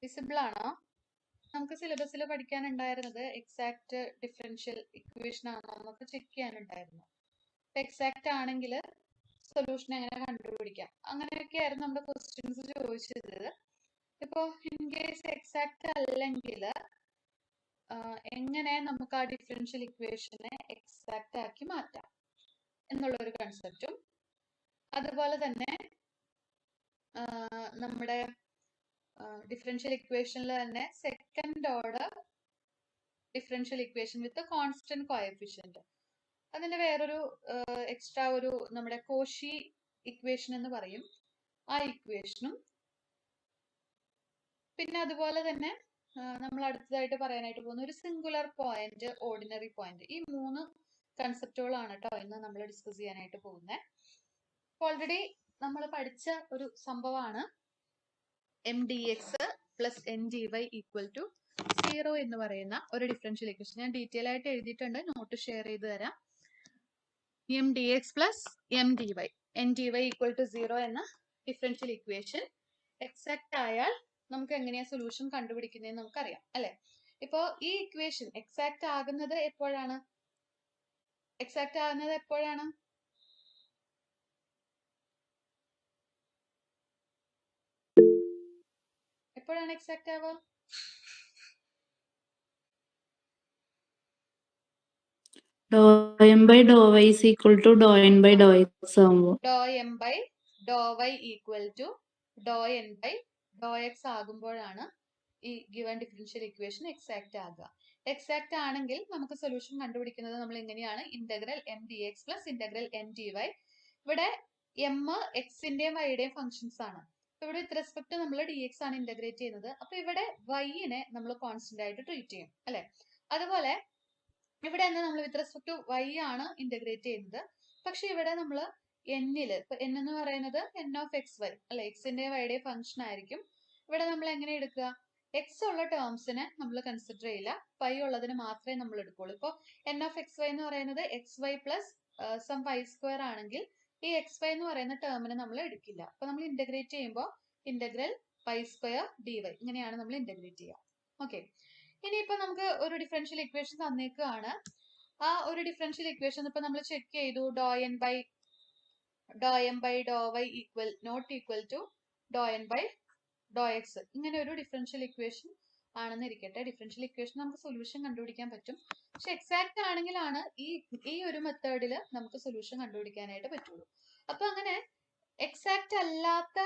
Visible ആണോ? നമുക്ക് സിലബസിൽ പഠിക്കാനുണ്ടായിരുന്നത് എക്സാക്ട് ഡിഫറൻഷ്യൽ ഇക്വേഷൻ ആണോ എന്നൊക്കെ ചെക്ക് ചെയ്യാനുണ്ടായിരുന്നു. എക്സാക്ട് ആണെങ്കിൽ സൊല്യൂഷൻ എങ്ങനെ കണ്ടുപിടിക്കാം, അങ്ങനെയൊക്കെയായിരുന്നു നമ്മുടെ ക്വസ്റ്റ്യൻസ് ചോദിച്ചത്. ഇപ്പോൾ ഇൻ കേസ് എക്സാക്ട് അല്ലെങ്കിൽ എങ്ങനെ നമുക്ക് ആ ഡിഫറൻഷ്യൽ ഇക്വേഷനെ എക്സാക്ട് ആക്കി മാറ്റാം എന്നുള്ളൊരു കൺസെപ്റ്റും, അതുപോലെ തന്നെ നമ്മുടെ ഡിഫറൻഷ്യൽ ഇക്വേഷനിൽ തന്നെ second order differential equation with constant coefficient, അതിന്റെ വേറൊരു എക്സ്ട്രാ ഒരു നമ്മുടെ കോഷി ഇക്വേഷൻ എന്ന് പറയും, ആ ഇക്വേഷനും, പിന്നെ അതുപോലെ തന്നെ നമ്മൾ അടുത്തതായിട്ട് പറയാനായിട്ട് പോകുന്ന ഒരു സിംഗുലർ പോയിന്റ്, ഓർഡിനറി പോയിന്റ്, ഈ 3 കൺസെപ്റ്റുകളാണ് കേട്ടോ ഇന്ന് നമ്മൾ ഡിസ്കസ് ചെയ്യാനായിട്ട് പോകുന്നത്. ഓൾറെഡി നമ്മൾ പഠിച്ച ഒരു സംഭവമാണ് MDX plus NDY equal to 0 എന്ന് പറയുന്ന ഒരു ഡിഫറൻഷ്യൽ ഇക്വേഷൻ. ഞാൻ ഡീറ്റെയിൽ ആയിട്ട് എഴുതിയിട്ടുണ്ട്, നോട്ട് ഷെയർ ചെയ്ത് തരാം. MDX plus MDY, NDY equal to 0 എന്ന ഡിഫറൻഷ്യൽ ഇക്വേഷൻ എക്സാക്ട് ആയാൽ നമുക്ക് എങ്ങനെയാ സൊല്യൂഷൻ കണ്ടുപിടിക്കുന്നതെന്ന് നമുക്കറിയാം അല്ലെ. ഇപ്പോ ഈ ഇക്വേഷൻ എക്സാക്ട് ആകുന്നത് എപ്പോഴാണ്? എക്സാക്ട് ആകുന്നത് എപ്പോഴാണ്? എപ്പോഴാണ് എക്സാക്ട് ആവുക? Dou m by dou y is equal to dou n by dou x ആകുമ്പോൾ dou m by dou y equal to dou n by dou x ആകുമ്പോഴാണ് ഈ ഗിവൺ ഡിഫറൻഷ്യൽ ഇക്വേഷൻ എക്സാക്ട് ആകുക. Exact ആണെങ്കിൽ നമുക്ക് solution കണ്ടുപിടിക്കുന്നത് നമ്മൾ എങ്ങനെയാണ്? Integral m d x plus integral m d y. ഇവിടെ എം എക്സിന്റെയും വൈയുടെയും ഫംഗ്ഷൻസ് ആണ്. ഇവിടെ വിത്ത് റെസ്പെക്ട് നമ്മൾ ഡി എക്സ് ആണ് ഇന്റഗ്രേറ്റ് ചെയ്യുന്നത്. അപ്പൊ ഇവിടെ വൈനെ നമ്മൾ കോൺസ്റ്റന്റ് ആയിട്ട് ട്രീറ്റ് ചെയ്യും അല്ലെ. അതുപോലെ ഇവിടെ നമ്മൾ വിത്ത് റെസ്പെക്ട് ടു വൈ ആണ് ഇന്റഗ്രേറ്റ് ചെയ്യുന്നത്. പക്ഷെ ഇവിടെ നമ്മൾ എന്നില്, ഇപ്പൊ എൻ എന്ന് പറയുന്നത് എൻ ഓഫ് എക്സ് വൈ അല്ലെ, എക്സിന്റെ വൈയുടെ ഫംഗ്ഷൻ ആയിരിക്കും. ഇവിടെ നമ്മൾ എങ്ങനെ എടുക്കുക? എക്സ് ഉള്ള ടേംസിനെ നമ്മൾ കൺസിഡർ ചെയ്യില്ല, വൈ ഉള്ളതിന് മാത്രമേ നമ്മൾ എടുക്കുള്ളൂ. ഇപ്പൊ എൻ ഓഫ് എക്സ് വൈ എന്ന് പറയുന്നത് x y plus some y square ആണെങ്കിൽ ഈ എക്സ് വൈ എന്ന് പറയുന്ന ടേമിനെ നമ്മൾ എടുക്കില്ല. അപ്പൊ നമ്മൾ ഇന്റഗ്രേറ്റ് ചെയ്യുമ്പോൾ integral y square d y, ഇങ്ങനെയാണ് നമ്മൾ ഇന്റഗ്രേറ്റ് ചെയ്യുക. ഓക്കെ, ഇനിയിപ്പോ നമുക്ക് ഒരു ഡിഫറൻഷ്യൽ ഇക്വേഷൻ തന്നേക്കാണ്. ആ ഒരു ഡിഫറൻഷ്യൽ ഇക്വേഷൻ ഇപ്പൊ നമ്മൾ ചെക്ക് ചെയ്തു, do M by Dr Y equal not equal to Dr N by Dr x, ഇങ്ങനെ ഒരു ഡിഫറൻഷ്യൽ ഇക്വേഷൻ ആണെന്ന് ഇരിക്കട്ടെ. ഡിഫറൻഷ്യൽ ഇക്വേഷൻ നമുക്ക് സൊല്യൂഷൻ കണ്ടുപിടിക്കാൻ പറ്റും, പക്ഷെ എക്സാക്ട് ആണെങ്കിലാണ് ഈ ഒരു മെത്തേഡിൽ നമുക്ക് സൊല്യൂഷൻ കണ്ടുപിടിക്കാനായിട്ട് പറ്റുള്ളൂ. അപ്പൊ അങ്ങനെ എക്സാക്ട് അല്ലാത്ത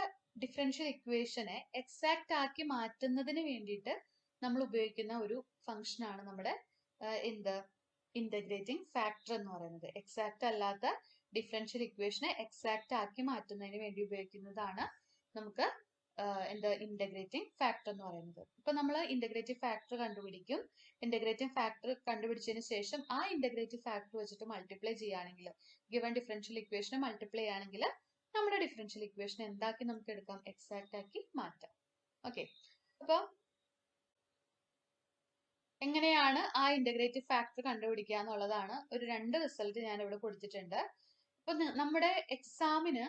ഡിഫറൻഷ്യൽ ഇക്വേഷനെ എക്സാക്ട് ആക്കി മാറ്റുന്നതിന് വേണ്ടിയിട്ട് നമ്മൾ ഉപയോഗിക്കുന്ന ഒരു ഫംഗ്ഷൻ ആണ് നമ്മുടെ ഇന്റഗ്രേറ്റിംഗ് ഫാക്ടർ എന്ന് പറയുന്നത്. എക്സാക്ട് അല്ലാത്ത ഡിഫറൻഷ്യൽ ഇക്വേഷനെ എക്സാക്ട് ആക്കി മാറ്റുന്നതിന് വേണ്ടി ഉപയോഗിക്കുന്നതാണ് നമുക്ക് ഇന്റഗ്രേറ്റിംഗ് ഫാക്ടർ എന്ന് പറയുന്നത്. ഇപ്പൊ നമ്മൾ ഇന്റഗ്രേറ്റീവ് ഫാക്ടർ കണ്ടുപിടിക്കും. ഇന്റഗ്രേറ്റീവ് ഫാക്ടർ കണ്ടുപിടിച്ചതിന് ശേഷം ആ ഇന്റഗ്രേറ്റീവ് ഫാക്ടർ വെച്ചിട്ട് മൾട്ടിപ്ലൈ ചെയ്യുകയാണെങ്കിൽ, ഗിവൺ ഡിഫറൻഷ്യൽ ഇക്വേഷനെ മൾട്ടിപ്ലൈ ചെയ്യുകയാണെങ്കിൽ നമ്മുടെ ഡിഫറൻഷ്യൽ ഇക്വേഷൻ എന്താക്കി നമുക്ക് എടുക്കാം? എക്സാക്ട് ആക്കി മാറ്റാം. ഓക്കെ, അപ്പൊ എങ്ങനെയാണ് ആ ഇന്റഗ്രേറ്റീവ് ഫാക്ടർ കണ്ടുപിടിക്കുക എന്നുള്ളതാണ് ഒരു 2 റിസൾട്ട് ഞാൻ ഇവിടെ കൊടുത്തിട്ടുണ്ട്. അപ്പൊ നമ്മുടെ എക്സാമിന്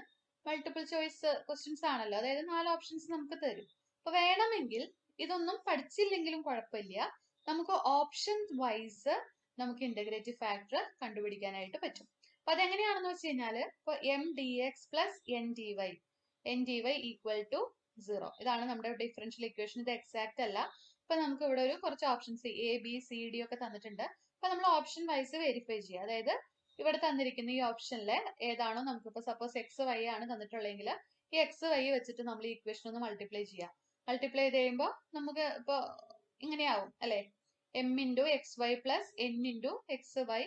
മൾട്ടിപ്പിൾ ചോയ്സ് ക്വസ്റ്റ്യൻസ് ആണല്ലോ, അതായത് 4 ഓപ്ഷൻസ് നമുക്ക് തരും. അപ്പൊ വേണമെങ്കിൽ ഇതൊന്നും പഠിച്ചില്ലെങ്കിലും കുഴപ്പമില്ല, നമുക്ക് ഓപ്ഷൻ വൈസ് നമുക്ക് ഇന്റഗ്രേറ്റീവ് ഫാക്ടർ കണ്ടുപിടിക്കാനായിട്ട് പറ്റും. അപ്പൊ അതെങ്ങനെയാണെന്ന് വെച്ച് കഴിഞ്ഞാൽ, ഇപ്പൊ m d x plus n d y equal to 0, ഇതാണ് നമ്മുടെ ഡിഫറൻഷ്യൽ ഇക്വേഷൻ. ഇത് എക്സാക്ട് അല്ല. ഇപ്പൊ നമുക്ക് ഇവിടെ ഒരു കുറച്ച് options A B C D ഒക്കെ തന്നിട്ടുണ്ട്. അപ്പൊ നമ്മൾ ഓപ്ഷൻ വൈസ് വെരിഫൈ ചെയ്യുക. അതായത് ഇവിടെ തന്നിരിക്കുന്ന ഈ ഓപ്ഷനിലെ ഏതാണോ നമുക്കിപ്പോ സപ്പോസ് എക്സ് വൈ ആണ് തന്നിട്ടുള്ളതെങ്കിൽ ഈ എക്സ് വൈ വെച്ചിട്ട് നമ്മൾ ഈ ഇക്വേഷൻ ഒന്ന് മൾട്ടിപ്ലൈ ചെയ്യാം. മൾട്ടിപ്ലൈ ചെയ്ത് കഴിയുമ്പോൾ നമുക്ക് ഇപ്പൊ ഇങ്ങനെയാവും അല്ലെ, M into x y plus N into x y,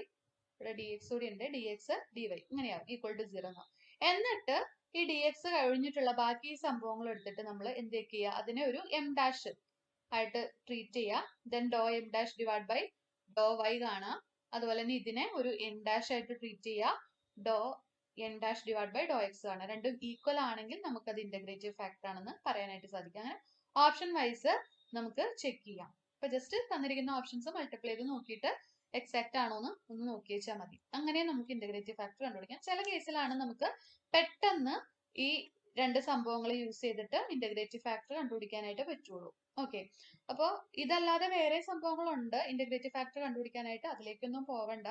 ഇവിടെ ഡി എക്സ് കൂടി ഉണ്ട്, ഡി എക്സ് ഡി വൈ ഇങ്ങനെയാവും ഈക്വൽ ടു 0. എന്നിട്ട് ഈ ഡി എക്സ് കഴിഞ്ഞിട്ടുള്ള ബാക്കി സംഭവങ്ങൾ എടുത്തിട്ട് നമ്മൾ എന്ത് ചെയ്യുക? അതിനെ ഒരു എം ഡാഷ് ആയിട്ട് ട്രീറ്റ് ചെയ്യുക. Then do M dash divide by Dr y കാണാം. അതുപോലെ തന്നെ ഇതിനെ ഒരു എൻ ഡാഷ് ആയിട്ട് ട്രീറ്റ് ചെയ്യുക. Do N dash divide by Dr x കാണാം. രണ്ടും ഈക്വൽ ആണെങ്കിൽ നമുക്കത് ഇന്റഗ്രേറ്റീവ് ഫാക്ടർ ആണെന്ന് പറയാനായിട്ട് സാധിക്കും. അങ്ങനെ ഓപ്ഷൻ വൈസ് നമുക്ക് ചെക്ക് ചെയ്യാം. അപ്പൊ ജസ്റ്റ് തന്നിരിക്കുന്ന ഓപ്ഷൻസ് മൾട്ടിപ്ലൈ ചെയ്ത് നോക്കിയിട്ട് എക്സാക്ട് ആണോ എന്ന് ഒന്ന് നോക്കി വെച്ചാൽ മതി. അങ്ങനെ നമുക്ക് ഇന്റഗ്രേറ്റീവ് ഫാക്ടർ കണ്ടുപിടിക്കാം. ചില കേസിലാണ് നമുക്ക് പെട്ടെന്ന് ഈ രണ്ട് സംഭവങ്ങൾ യൂസ് ചെയ്തിട്ട് ഇന്റഗ്രേറ്റീവ് ഫാക്ടർ കണ്ടുപിടിക്കാനായിട്ട് പറ്റുള്ളൂ. ഓക്കെ, അപ്പോൾ ഇതല്ലാതെ വേറെ സംഭവങ്ങളുണ്ട് ഇന്റഗ്രേറ്റീവ് ഫാക്ടർ കണ്ടുപിടിക്കാനായിട്ട്, അതിലേക്കൊന്നും പോവണ്ട.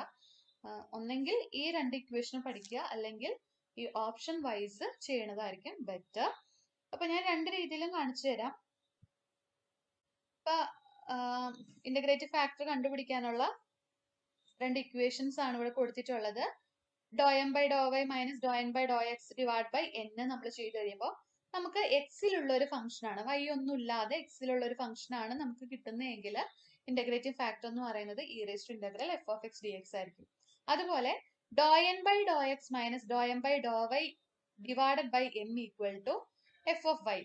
ഒന്നെങ്കിൽ ഈ രണ്ട് ഇക്വേഷൻ പഠിക്കുക, അല്ലെങ്കിൽ ഈ ഓപ്ഷൻ വൈസ് ചെയ്യണതായിരിക്കും ബെറ്റർ. അപ്പൊ ഞാൻ രണ്ട് രീതിയിലും കാണിച്ചു തരാം. ഇപ്പൊ ഇന്റഗ്രേറ്റീവ് ഫാക്ടർ കണ്ടുപിടിക്കാനുള്ള രണ്ട് ഇക്വേഷൻസ് ആണ് ഇവിടെ കൊടുത്തിട്ടുള്ളത്. Do M by Dr Y minus Dr N by Dr X divide by N നമ്മൾ ചെയ്ത് കഴിയുമ്പോൾ നമുക്ക് എക്സിലുള്ള ഒരു ഫംഗ്ഷൻ ആണ്, വൈ ഒന്നും ഇല്ലാതെ എക്സിലുള്ള ഒരു ഫംഗ്ഷൻ ആണ് നമുക്ക് കിട്ടുന്നതെങ്കിൽ ഇന്റഗ്രേറ്റീവ് ഫാക്ടർ എന്ന് പറയുന്നത് E raise to integral F of X D X ആയിരിക്കും. അതുപോലെ do N by Dr X minus Dr M by Dr y divided by M equal to f of y.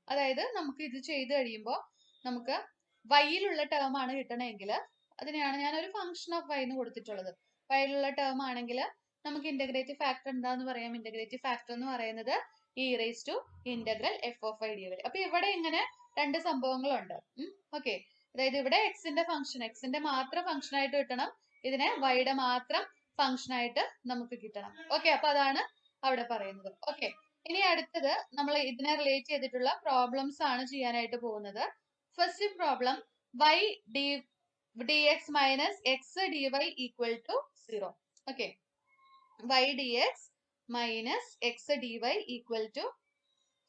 അതായത് നമുക്ക് ഇത് ചെയ്ത് കഴിയുമ്പോൾ നമുക്ക് വൈയിലുള്ള ടേം ആണ് കിട്ടണമെങ്കിൽ അതിനെയാണ് ഞാൻ ഒരു ഫംഗ്ഷൻ ഓഫ് വൈ എന്ന് കൊടുത്തിട്ടുള്ളത്. വൈയിലുള്ള ടേം ആണെങ്കിൽ നമുക്ക് ഇന്റഗ്രേറ്റീവ് ഫാക്ടർ എന്താന്ന് പറയാം? ഇന്റഗ്രേറ്റീവ് ഫാക്ടർ എന്ന് പറയുന്നത് E raise to integral F of y d വരെ. അപ്പൊ ഇവിടെ ഇങ്ങനെ രണ്ട് സംഭവങ്ങളുണ്ട്. ഓക്കെ, അതായത് ഇവിടെ എക്സിന്റെ ഫംഗ്ഷൻ, എക്സിന്റെ മാത്രം ഫംഗ്ഷൻ ആയിട്ട് കിട്ടണം, ഇതിനെ വൈയുടെ മാത്രം ഫംഗ്ഷൻ ആയിട്ട് നമുക്ക് കിട്ടണം. ഓക്കെ, അപ്പൊ അതാണ് അവിടെ പറയുന്നത്. ഓക്കെ, ഇനി അടുത്തത് നമ്മൾ ഇതിനെ റിലേറ്റ് ചെയ്തിട്ടുള്ള പ്രോബ്ലംസ് ആണ് ചെയ്യാനായിട്ട് പോകുന്നത്. First problem y dx minus x dy equal to 0. Okay, y dx minus x dy equal to,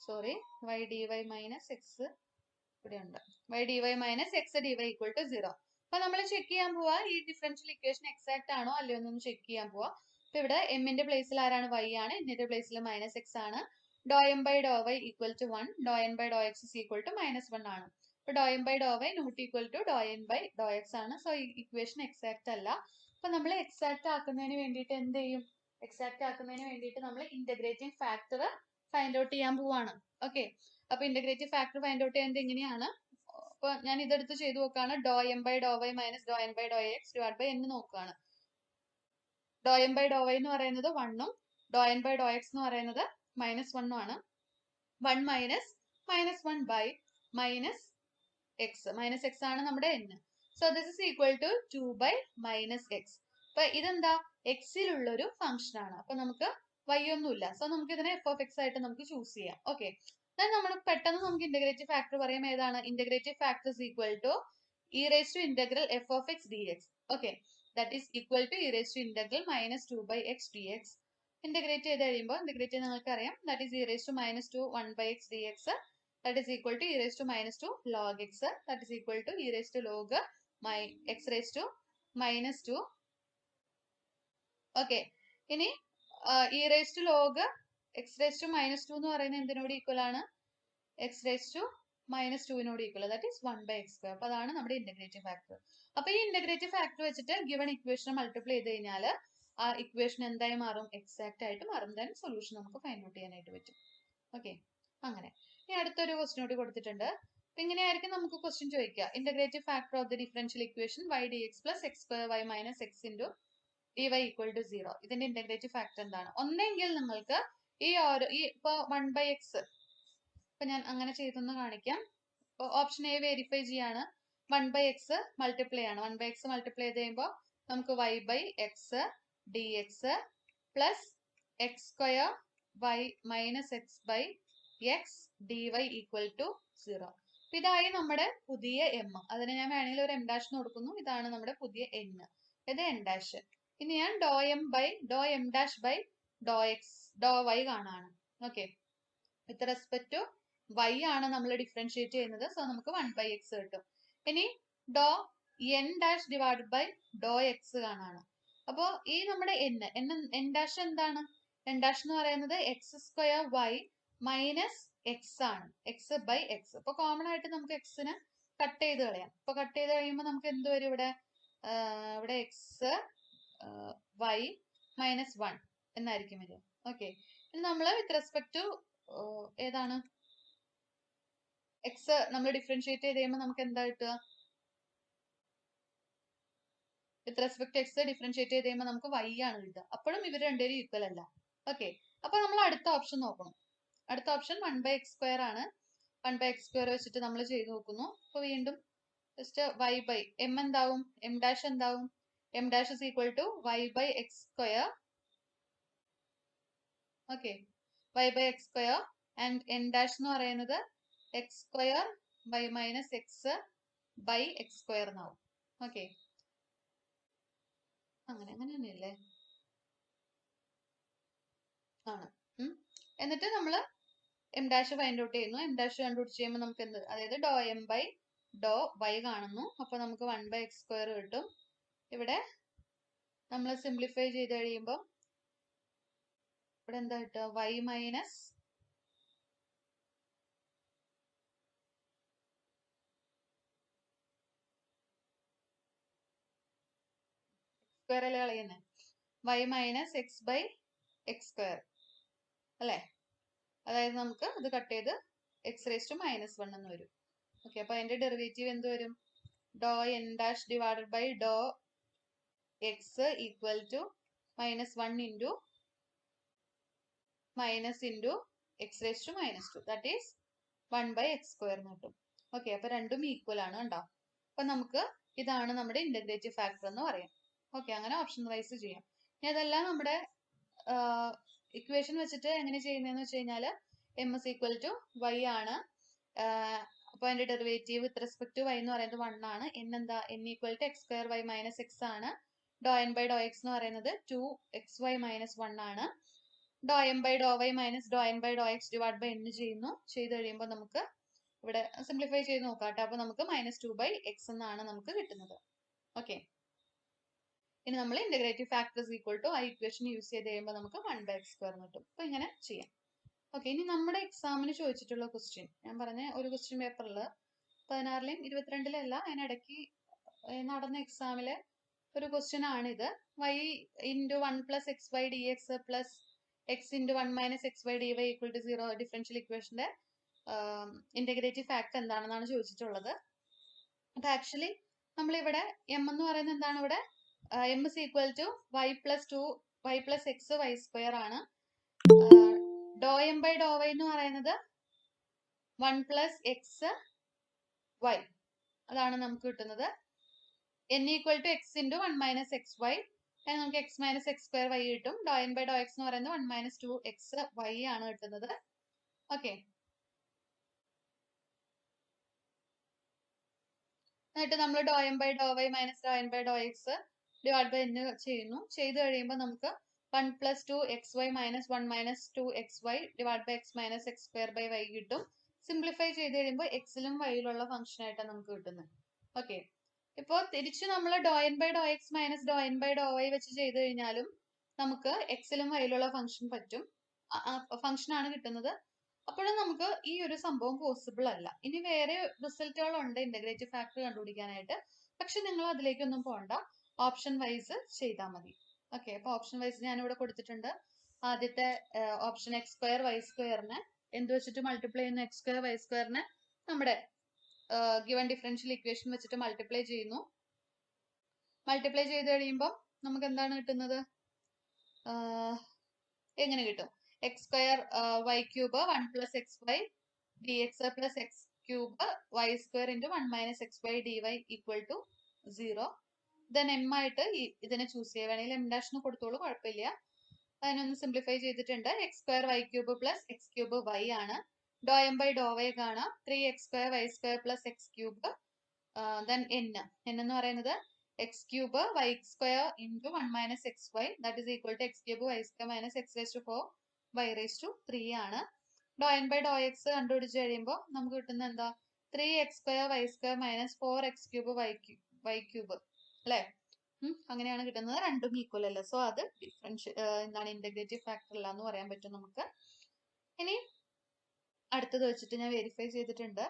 sorry, y dy minus x ഇവിടെ ഉണ്ട്, y dy minus x dy equal to 0. അപ്പൊ നമ്മൾ check ചെയ്യാൻ പോവാ ഈ ഡിഫറൻഷ്യൽ ഇക്വേഷൻ എക്സാക്ട് ആണോ അല്ലയോ എന്നൊന്ന് ചെക്ക് ചെയ്യാൻ പോവാ. അപ്പൊ ഇവിടെ എമ്മിന്റെ പ്ലേസിൽ ആരാണ്? y ആണ്. എന്നിന്റെ പ്ലേസിൽ മൈനസ് എക്സ് ആണ്. Do M by Dr Y equal to 1, do N by Dr x is equal to minus 1 ആണ്. അപ്പൊ do M by Dr y not equal to Dr N by Dr x ആണ്. So ഈ equation exact അല്ല. അപ്പൊ നമ്മൾ exact ആക്കുന്നതിന് വേണ്ടിയിട്ട് എന്ത് ചെയ്യും? എക്സാക്ട് ആക്കുന്നതിന് വേണ്ടിയിട്ട് നമ്മൾ ഇന്റഗ്രേറ്റിംഗ് ഫാക്ടർ ഫൈൻഡ് ഔട്ട് ചെയ്യാൻ പോവാണ്. ഓക്കെ, അപ്പൊ ഇന്റഗ്രേറ്റീവ് ഫാക്ടർ ഫൈൻഡ് ഔട്ട് ചെയ്യുന്നത് എങ്ങനെയാണ്? അപ്പൊ ഞാൻ ഇതെടുത്ത് ചെയ്ത് നോക്കുകയാണ്. Do M by Dr Y minus Dr N by Dr X divide by എന്ന് നോക്കുകയാണ്. Do M by Dr y എന്ന് പറയുന്നത് 1 ഉം do N by Dr x എന്ന് പറയുന്നത് മൈനസ് 1 ആണ്. 1 minus minus 1 by minus x, minus x ആണ് നമ്മുടെ n. So this is equal to 2 by minus x. അപ്പൊ ഇതെന്താ? എക്സിലുള്ള ഒരു ഫംഗ്ഷൻ ആണ്. അപ്പൊ നമുക്ക് y ഒന്നുമില്ല. സോ നമുക്ക് ഇതിനെ എഫ് ഓഫ് എക്സ് ആയിട്ട് നമുക്ക് ചൂസ് ചെയ്യാം. ഓക്കെ, നമ്മൾ പെട്ടെന്ന് നമുക്ക് ഇന്റഗ്രേറ്റീവ് ഫാക്ടർ പറയാം. ഏതാണ്? Integrative factor is equal to e raise to integral F of X D x. Okay, that is equal to e raise to integral minus 2 by x D x. Integrate ചെയ്ത് കഴിയുമ്പോൾ integrate ചെയ്ത് നിങ്ങൾക്ക് അറിയാം, that is e raise to minus 2 1 by x D x. That is equal to e raised to minus 2 log x. That is equal to e raised to log x raised to minus 2. Okay, ഇനി e raised to log x raised to minus 2 എന്ന് പറയുന്നത് എന്തിനോട് equal ആണ്? x raised to minus 2 നോട് equal. That is 1 by x square. അപ്പൊ അതാണ് നമ്മുടെ integrative factor. അപ്പൊ ഈ ഇന്റഗ്രേറ്റീവ് ഫാക്ടർ വെച്ചിട്ട് ഗിവൺ ഇക്വേഷൻ മൾട്ടിപ്ലൈ ചെയ്ത് കഴിഞ്ഞാൽ ആ ഇക്വേഷൻ എന്തായി മാറും? എക്സാക്ട് ആയിട്ട് മാറും. ദെൻ സൊല്യൂഷൻ നമുക്ക് ഫൈൻഡ് ഔട്ട് ചെയ്യാനായിട്ട് പറ്റും. ഓക്കെ, അങ്ങനെ. ഇനി അടുത്തൊരു ക്വസ്റ്റ്യൻ കൂടി കൊടുത്തിട്ടുണ്ട്. അപ്പൊ ഇങ്ങനെയായിരിക്കും നമുക്ക് ക്വസ്റ്റ്യൻ ചോദിക്കുക. Integrative factor of the differential equation y dx plus x square y minus x into dy equal to 0. ഇതിന്റെ ഇന്റഗ്രേറ്റീവ് ഫാക്ടർ എന്താണ്? ഒന്നെങ്കിൽ നിങ്ങൾക്ക് ഇപ്പൊ 1 ബൈ എക്സ്, ഇപ്പൊ ഞാൻ അങ്ങനെ ചെയ്തൊന്ന് കാണിക്കാം. ഇപ്പൊ ഓപ്ഷൻ എ വെരിഫൈ ചെയ്യാണ്. 1 ബൈ എക്സ് മൾട്ടിപ്ലൈ ആണ്. 1 ബൈ എക്സ് മൾട്ടിപ്ലൈ ചെയ്ത് കഴിയുമ്പോൾ നമുക്ക് y by x D x plus x square y minus x by x d y equal to 0. അപ്പൊ ഇതായി നമ്മുടെ പുതിയ എം. അതിനെ ഞാൻ വേണമെങ്കിൽ ഒരു എം ഡാഷ് കൊടുക്കുന്നു. ഇതാണ് നമ്മുടെ പുതിയ എൻ. ഇത് എൻ ഡാഷ്. ഇനി ഞാൻ do M dash by Dr x do y കാണാണ്. Okay, with respect to y ആണ് നമ്മൾ ഡിഫറൻഷിയേറ്റ് ചെയ്യുന്നത്. സോ നമുക്ക് 1 ബൈ എക്സ് കിട്ടും. ഇനി do N dash divide by Dr x കാണാണ്. അപ്പോ ഈ നമ്മുടെ എൻ ഡാഷ് എന്താണ്? എൻ ഡാഷ് എന്ന് പറയുന്നത് x square y minus x ആണ്. X by x. അപ്പൊ കോമൺ ആയിട്ട് നമുക്ക് എക്സിന് കട്ട് ചെയ്ത് കളയാം. അപ്പൊ കട്ട് ചെയ്ത് കഴിയുമ്പോൾ നമുക്ക് എന്ത് വരും? ഇവിടെ എക്സ് വൈ മൈനസ് 1 എന്നായിരിക്കും വരിക. ഓക്കെ, ഇനി നമ്മൾ വിത്ത് റെസ്പെക്ട് ടു ഏതാണ് എക്സ് നമ്മൾ ഡിഫറൻഷിയേറ്റ് ചെയ്ത് കഴിയുമ്പോൾ നമുക്ക് എന്താ കിട്ടുക? വിത്ത് റെസ്പെക്ട് എക്സ് ഡിഫറൻഷിയേറ്റ് ചെയ്ത് കഴിയുമ്പോൾ നമുക്ക് y ആണ് കിട്ടുക. അപ്പോഴും ഇവർ രണ്ടുപേരും ഈക്വൽ അല്ല. ഓക്കെ, അപ്പൊ നമ്മൾ അടുത്ത ഓപ്ഷൻ നോക്കണം. അടുത്ത ഓപ്ഷൻ 1 ബൈ എക്സ് സ്ക്വയർ ആണ്. 1 ബൈ എക്സ് സ്ക്വയർ വെച്ചിട്ട് നമ്മൾ ചെയ്ത് നോക്കുന്നു. അപ്പൊ വീണ്ടും ജസ്റ്റ് y ബൈ എം എന്താവും? എം ഡാഷ് എന്താവും? M dash is equal to y by x square. Okay, y by x square and n dash എന്ന് പറയുന്നത് x square y minus x by x square എന്നാവും. Okay, അങ്ങനെ തന്നെയല്ലേ ആണ്. എന്നിട്ട് നമ്മൾ എം ഡാഷ് ഫൈൻഡ് ഔട്ട് ചെയ്യുന്നു. എം ഡാഷ് കണ്ടുപിടിച്ച് ചെയ്യുമ്പോൾ നമുക്ക് എന്ത്, അതായത് do M by Dr y കാണുന്നു. അപ്പൊ നമുക്ക് 1/x സ്ക്വയർ കിട്ടും. ഇവിടെ നമ്മൾ സിംപ്ലിഫൈ ചെയ്ത് കഴിയുമ്പോൾ ഇവിടെ എന്താ കിട്ടുക, വൈ മൈനസ് സ്ക്വയർ അല്ലേ കളയുന്നത്, y minus x by x square അല്ലേ. അതായത് നമുക്ക് ഇത് കട്ട് ചെയ്ത് എക്സ് റേസ് ടു -1 എന്ന് വരും. ഓക്കെ, അപ്പൊ അതിന്റെ ഡെറിവേറ്റീവ് എന്ത് വരും, do N dash divided by Dr x equal to -1 into minus into x raise to -2 that is 1/x square എന്ന് കിട്ടും. ഓക്കെ, അപ്പൊ രണ്ടും ഈക്വൽ ആണ് കേട്ടോ. അപ്പൊ നമുക്ക് ഇതാണ് നമ്മുടെ ഇന്റഗ്രേറ്റീവ് ഫാക്ടർ എന്ന് പറയാം. ഓക്കെ, അങ്ങനെ ഓപ്ഷൻ വൈസ് ചെയ്യാം. ഇനി അതെല്ലാം നമ്മുടെ ഇക്വേഷൻ വെച്ചിട്ട് എങ്ങനെ ചെയ്യുന്നതെന്ന് വെച്ച് കഴിഞ്ഞാൽ M is equal to y ആണ്. അപ്പൊ അതിന്റെ derivative with respect to y എന്ന് പറയുന്നത് 1 ആണ്. എൻ എന്താ, N equal to x square y minus x ആണ്. Do N by Dr x എന്ന് പറയുന്നത് 2xy മൈനസ് 1 ആണ്. Do M by Dr Y minus Dr N by Dr X divide by n ചെയ്യുന്നു. ചെയ്ത് കഴിയുമ്പോൾ നമുക്ക് ഇവിടെ സിംപ്ലിഫൈ ചെയ്ത് നോക്കാം കേട്ടോ. അപ്പൊ നമുക്ക് -2/x എന്നാണ് നമുക്ക് കിട്ടുന്നത്. ഓക്കെ, ഇനി നമ്മൾ ഇന്റഗ്രേറ്റീവ് ഫാക്ടേഴ്സ് ഈക്വൽ ടു ആ ഇക്വേഷൻ യൂസ് ചെയ്ത് കഴിയുമ്പോൾ നമുക്ക് 1/x സ്ക്വയർ കിട്ടും. അപ്പൊ ഇങ്ങനെ ചെയ്യാം. ഓക്കെ, ഇനി നമ്മുടെ എക്സാമിന് ചോദിച്ചിട്ടുള്ള ക്വസ്റ്റ്യൻ ഞാൻ പറഞ്ഞ ഒരു ക്വസ്റ്റ്യൻ പേപ്പറിൽ 16-ലെയും 22-ലല്ല, അതിനിടയ്ക്ക് നടന്ന എക്സാമിലെ ഒരു ക്വസ്റ്റ്യൻ ആണിത്. y into 1 + xy dx plus x into 1 - xy dy equal to 0 differential ഇക്വേഷന്റെ ഇന്റഗ്രേറ്റീവ് ഫാക്ടർ എന്താണെന്നാണ് ചോദിച്ചിട്ടുള്ളത്. അപ്പൊ ആക്ച്വലി നമ്മളിവിടെ എം എന്ന് പറയുന്നത് എന്താണ്, ഇവിടെ m is equal to y + x y square ആണ്. Do M by Dr y എന്ന് പറയുന്നത് 1 + x y, അതാണ് നമുക്ക് കിട്ടുന്നത്. n equal to x into 1 - xy, അതിന് നമുക്ക് x - x സ്ക്വയർ y കിട്ടും. ഡോ എൻ ബൈ ഡോ എക്സ് എന്ന് പറയുന്നത് 1 - 2xy ആണ് കിട്ടുന്നത്. ഓക്കെ, എന്നിട്ട് നമ്മൾ do M by Dr Y minus Dr N by Dr X divide by n ചെയ്യുന്നു. ചെയ്ത് കഴിയുമ്പോൾ നമുക്ക് 1 + 2xy minus 1 - 2xy divide by x minus x square by y കിട്ടും. സിംപ്ലിഫൈ ചെയ്ത് കഴിയുമ്പോൾ എക്സിലും വൈയിലുള്ള ഫംഗ്ഷൻ ആയിട്ടാണ് നമുക്ക് കിട്ടുന്നത്. ഓക്കെ, ഇപ്പോൾ തിരിച്ച് നമ്മൾ do N by Dr X minus Dr N by Dr y വെച്ച് ചെയ്ത് കഴിഞ്ഞാലും നമുക്ക് എക്സിലും വൈയിലുള്ള ഫംഗ്ഷൻ ആണ് കിട്ടുന്നത്. അപ്പോഴും നമുക്ക് ഈ ഒരു സംഭവം പോസിബിൾ അല്ല. ഇനി വേറെ റിസൾട്ടുകളുണ്ട് ഇന്റഗ്രേറ്റീവ് ഫാക്ടർ കണ്ടുപിടിക്കാനായിട്ട്, പക്ഷെ നിങ്ങൾ അതിലേക്കൊന്നും പോകണ്ട, ഓപ്ഷൻ വൈസ് ചെയ്താൽ മതി. ഓക്കെ, അപ്പൊ ഓപ്ഷൻ വൈസ് ഞാൻ ഇവിടെ കൊടുത്തിട്ടുണ്ട്. ആദ്യത്തെ ഓപ്ഷൻ എക്സ് സ്ക്വയർ വൈ സ്ക്വയറിനെ എന്ത് വെച്ചിട്ട് മൾട്ടിപ്ലൈ ചെയ്യുന്നു, എക്സ് സ്ക്വയർ വൈ സ്ക്വയറിനെ നമ്മുടെ ഗിവൺ ഡിഫറൻഷ്യൽ ഇക്വേഷൻ വെച്ചിട്ട് മൾട്ടിപ്ലൈ ചെയ്യുന്നു. മൾട്ടിപ്ലൈ ചെയ്ത് കഴിയുമ്പോൾ നമുക്ക് എന്താണ് കിട്ടുന്നത്, എങ്ങനെ കിട്ടും, x square y cube 1 + xy dx plus x cube y square into 1 - xy dy equal to 0. Then m ആയിട്ട് ഇതിനെ ചൂസ് ചെയ്യുക, വേണമെങ്കിൽ എം ഡാഷ് കൊടുത്തോളൂ, കുഴപ്പമില്ല. അതിനൊന്ന് സിംപ്ലിഫൈ ചെയ്തിട്ടുണ്ട്. X square y cube plus x cube y ആണ്. Do M by Dr y കാണാം, 3x² y² plus x cube. Then n എന്ന് പറയുന്നത് x cube y square into 1 - xy that is equal to x cube y square minus x raise to 4 y raise to 3 ആണ്. Do N by Dr x കണ്ടുപിടിച്ച് കഴിയുമ്പോൾ നമുക്ക് കിട്ടുന്ന എന്താ, 3x² y² minus 4x³ y cube അല്ലേ. അങ്ങനെയാണ് കിട്ടുന്നത്. രണ്ടും ഈക്വൽ അല്ല, സോ അത് എന്താണ് ഇന്റഗ്രേറ്റീവ് ഫാക്ടർ അല്ല എന്ന് പറയാൻ പറ്റും നമുക്ക്. ഇനി അടുത്തത് വെച്ചിട്ട് ഞാൻ വെരിഫൈ ചെയ്തിട്ടുണ്ട്,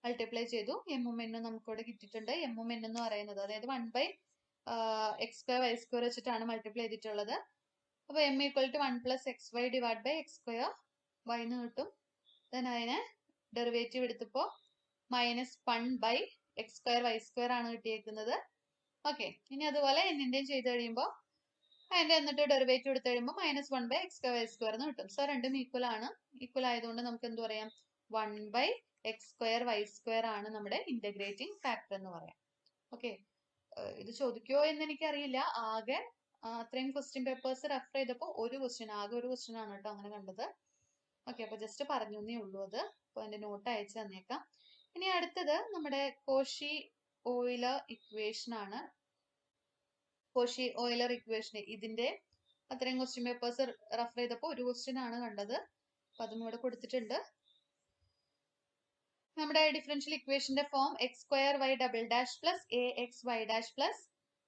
മൾട്ടിപ്ലൈ ചെയ്തു, എമ്മും എന്നും നമുക്കിവിടെ കിട്ടിയിട്ടുണ്ട്. എമ്മും എൻ എന്ന് പറയുന്നത് അതായത് 1/x² y² വെച്ചിട്ടാണ് മൾട്ടിപ്ലൈ ചെയ്തിട്ടുള്ളത്. അപ്പൊ m equal to 1 + xy divide by x² y എന്ന് കിട്ടും. ദെൻ അതിനെ ഡെറിവേറ്റീവ് എടുത്തപ്പോൾ -1/x² y² ആണ് കിട്ടിയേക്കുന്നത്. ഓക്കെ, ഇനി അതുപോലെ എന്നിന്റെയും ചെയ്ത് കഴിയുമ്പോൾ അതിന്റെ എന്നിട്ട് ഡെറിവേറ്റീവ് എടുത്ത് കഴിയുമ്പോൾ -1/x² y² എന്ന് കിട്ടും. സോ രണ്ടും ഈക്വൽ ആണ്. ഈക്വൽ ആയതുകൊണ്ട് നമുക്ക് എന്ത് പറയാം, 1/x² y² ആണ് നമ്മുടെ ഇന്റഗ്രേറ്റിംഗ് ഫാക്ടർ എന്ന് പറയാം. ഓക്കെ, ഇത് ചോദിക്കുമോ എന്ന് എനിക്കറിയില്ല. ആകെ അത്രയും ക്വസ്റ്റ്യൻ പേപ്പേഴ്സ് റെഫർ ചെയ്തപ്പോൾ ആകെ ഒരു ക്വസ്റ്റ്യൻ ആണ് കേട്ടോ അങ്ങനെ കണ്ടത്. ഓക്കെ, അപ്പൊ ജസ്റ്റ് പറഞ്ഞു എന്നേ ഉള്ളൂ അത്. അപ്പൊ അതിന്റെ നോട്ട് അയച്ചു തന്നേക്കാം. ഇനി അടുത്തത് നമ്മുടെ കോഷി ഓയിലർ ഇക്വേഷൻ ആണ്. കോഷി ഓയിലർ ഇക്വേഷൻ ഇതിന്റെ അത്രയും ക്വസ്റ്റ്യൻ പേപ്പേഴ്സ് റെഫർ ചെയ്തപ്പോൾ ഒരു ക്വസ്റ്റ്യൻ ആണ് കണ്ടത്. അപ്പൊ അതും ഇവിടെ കൊടുത്തിട്ടുണ്ട്. നമ്മുടെ ഡിഫറൻഷ്യൽ ഇക്വേഷന്റെ form x square y double dash plus a x y dash plus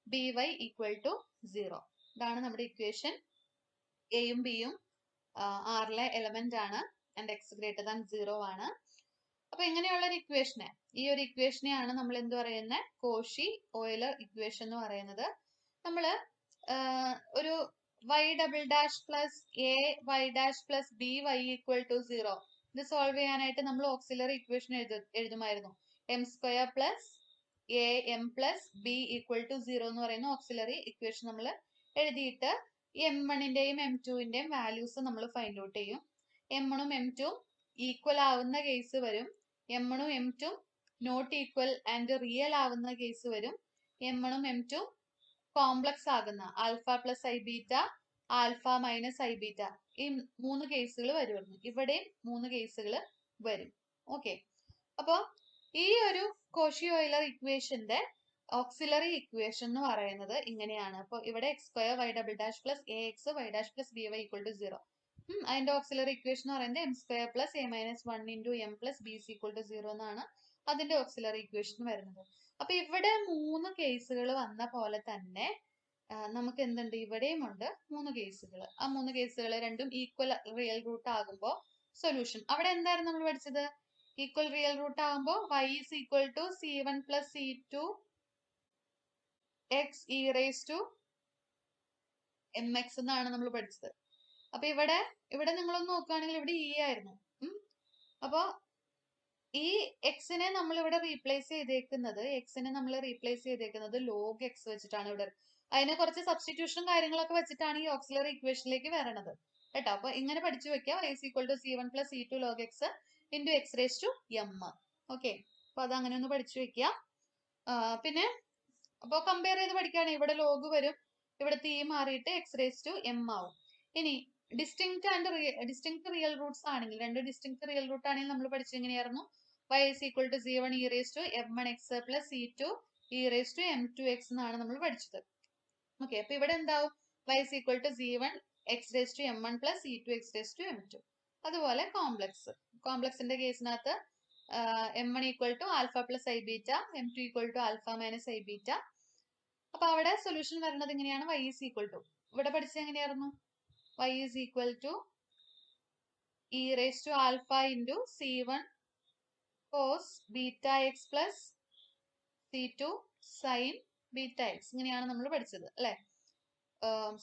b y equal to 0. ഇതാണ് നമ്മുടെ ഇക്വേഷൻ. എയും ബിയും ആറിലെ എലമെന്റ് ആണ് ആൻഡ് എക്സ് ഗ്രേറ്റർ ദാൻ 0 ആണ്. അപ്പൊ ഇങ്ങനെയുള്ള ഒരു ഇക്വേഷനെ, ഈ ഒരു ഇക്വേഷനെയാണ് നമ്മൾ എന്ത് പറയുന്നത്, കോഷി ഓയിലർ ഇക്വേഷൻ എന്ന് പറയുന്നത്. നമ്മള് ഒരു y double dash plus a y dash plus b y equal to 0 ഇത് സോൾവ് ചെയ്യാനായിട്ട് നമ്മൾ ഓക്സിലറി ഇക്വേഷൻ എഴുതുമായിരുന്നു. M square plus a m plus b equal to 0 എന്ന് പറയുന്ന ഓക്സിലറി ഇക്വേഷൻ നമ്മൾ എഴുതിയിട്ട് M1ന്റെയും M2ന്റെയും വാല്യൂസ് നമ്മൾ ഫൈൻഡ് ഔട്ട് ചെയ്യും. M1ഉം M2ഉം ഈക്വൽ ആവുന്ന കേസ് വരും, M1ഉം M2ഉം നോട്ട് ഈക്വൽ ആൻഡ് റിയൽ ആവുന്ന കേസ് വരും, M1ഉം M2ഉം കോംപ്ലക്സ് ആകുന്ന alpha plus i beta, alpha minus i beta, ഈ 3 കേസുകൾ വരുമായിരുന്നു. ഇവിടെയും 3 കേസുകൾ വരും. ഓക്കെ, അപ്പൊ ഈ ഒരു കോഷി ഓയിലർ ഇക്വേഷന്റെ ഓക്സിലറി ഇക്വേഷൻ എന്ന് പറയുന്നത് ഇങ്ങനെയാണ്. അപ്പൊ ഇവിടെ x square y double dash plus a x y dash plus b y equal to 0. അതിന്റെ ഓക്സിലറി ഇക്വേഷൻ എന്ന് പറയുന്നത് m square plus a minus 1 into m plus b equal to 0 എന്നാണ് അതിന്റെ ഓക്സിലറി ഇക്വേഷൻ വരുന്നത്. അപ്പൊ ഇവിടെ 3 കേസുകൾ വന്ന പോലെ തന്നെ നമുക്ക് എന്തുണ്ട്, ഇവിടെയും ഉണ്ട് 3 കേസുകൾ. ആ 3 കേസുകൾ രണ്ടും ഈക്വൽ റിയൽ റൂട്ട് ആകുമ്പോൾ സൊല്യൂഷൻ, അവിടെ എന്തായിരുന്നു നമ്മൾ പഠിച്ചത്, ഈക്വൽ റിയൽ റൂട്ട് ആകുമ്പോൾ y is equal to c1 plus c2 x e raised to mx എന്നാണ് നമ്മൾ പഠിച്ചത്. അപ്പൊ ഇവിടെ നിങ്ങളൊന്ന് നോക്കുകയാണെങ്കിൽ ഇവിടെ e ആയിരുന്നു. അപ്പൊ ഈ എക്സിനെ നമ്മൾ ഇവിടെ റീപ്ലേസ് ചെയ്തേക്കുന്നത് ലോഗ് എക്സ് വെച്ചിട്ടാണ് ഇവിടെ. അതിനെ കുറച്ച് സബ്സ്റ്റിറ്റ്യൂഷനും കാര്യങ്ങളൊക്കെ വെച്ചിട്ടാണ് ഈ ഓക്സിലറി ഇക്വേഷനിലേക്ക് വരണത് കേട്ടോ. അപ്പൊ ഇങ്ങനെ പഠിച്ചു വെക്കാം, y is equal to c1 plus c2 log x into x raised to m. Okay, അപ്പൊ അത് അങ്ങനെ ഒന്ന് പഠിച്ചു വെക്കുക. പിന്നെ അപ്പൊ കമ്പയർ ചെയ്ത് പഠിക്കുകയാണെങ്കിൽ ഇവിടെ ലോഗ് വരും, ഇവിടെ തീ മാറിയിട്ട് x raised to m ആവും. ഇനി ഡിസ്റ്റിങ്ക്ട് റിയൽ റൂട്ട്സ് ആണെങ്കിൽ, രണ്ട് ഡിസ്റ്റിങ്ക്ട് റിയൽ റൂട്ട് ആണെങ്കിൽ നമ്മൾ പഠിച്ചത് എങ്ങനെയായിരുന്നു, y is equal to c1 e raised to m1x plus c2 e raised to m2x എന്നാണ് നമ്മൾ പഠിച്ചത്. ഓക്കെ, അപ്പൊ ഇവിടെ എന്താവും, y is equal to c1 x raised to m1 plus c2 x raised to m2. അതുപോലെ കോംപ്ലക്സിന്റെ കേസിനകത്ത് m1 equal to alpha plus i beta, m2 equal to alpha minus i beta. അപ്പൊ അവിടെ സൊല്യൂഷൻ വരുന്നത് എങ്ങനെയാണ്, y is equal to, ഇവിടെ പഠിച്ചത് എങ്ങനെയായിരുന്നു, y is equal to e raised to alpha into c1 cos beta x plus c2 sin beta x, ഇങ്ങനെയാണ് നമ്മൾ പഠിച്ചത് അല്ലെ.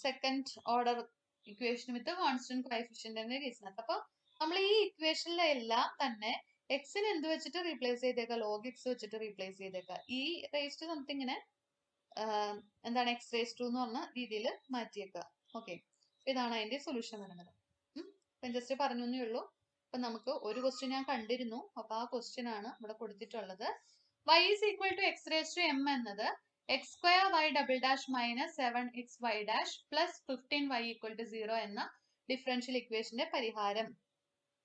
Second order equation with constant കോഎഫിഷ്യന്റിന്റെ കേസിനകത്ത്. അപ്പൊ നമ്മൾ ഈ ഇക്വേഷനിലെല്ലാം തന്നെ എക്സിന് എന്ത് വെച്ചിട്ട് റീപ്ലേസ് ചെയ്തേക്കാം, ലോഗ് എക്സ് വെച്ചിട്ട് റീപ്ലേസ് ചെയ്തേക്കാം. ഈ റേസ്റ്റ് സംതിങ്ങിനെ എന്താണ് എക്സ് റേസ് ടു എന്ന് പറഞ്ഞ രീതിയിൽ മാറ്റിയേക്കുക. ഓക്കെ, ഇതാണ് അതിന്റെ സൊല്യൂഷൻ വരുന്നത്. അപ്പം ജസ്റ്റ് പറഞ്ഞേ ഉള്ളൂ. അപ്പൊ നമുക്ക് ഒരു ക്വസ്റ്റ്യൻ ഞാൻ കണ്ടിരുന്നു, അപ്പൊ ആ ക്വസ്റ്റ്യൻ ആണ് ഇവിടെ കൊടുത്തിട്ടുള്ളത്. y is equal to x raised to m എന്നത് x square y double dash minus 7xy dash plus 15y equal to 0 എന്ന ഡിഫറൻഷ്യൽ ഇക്വേഷന്റെ പരിഹാരം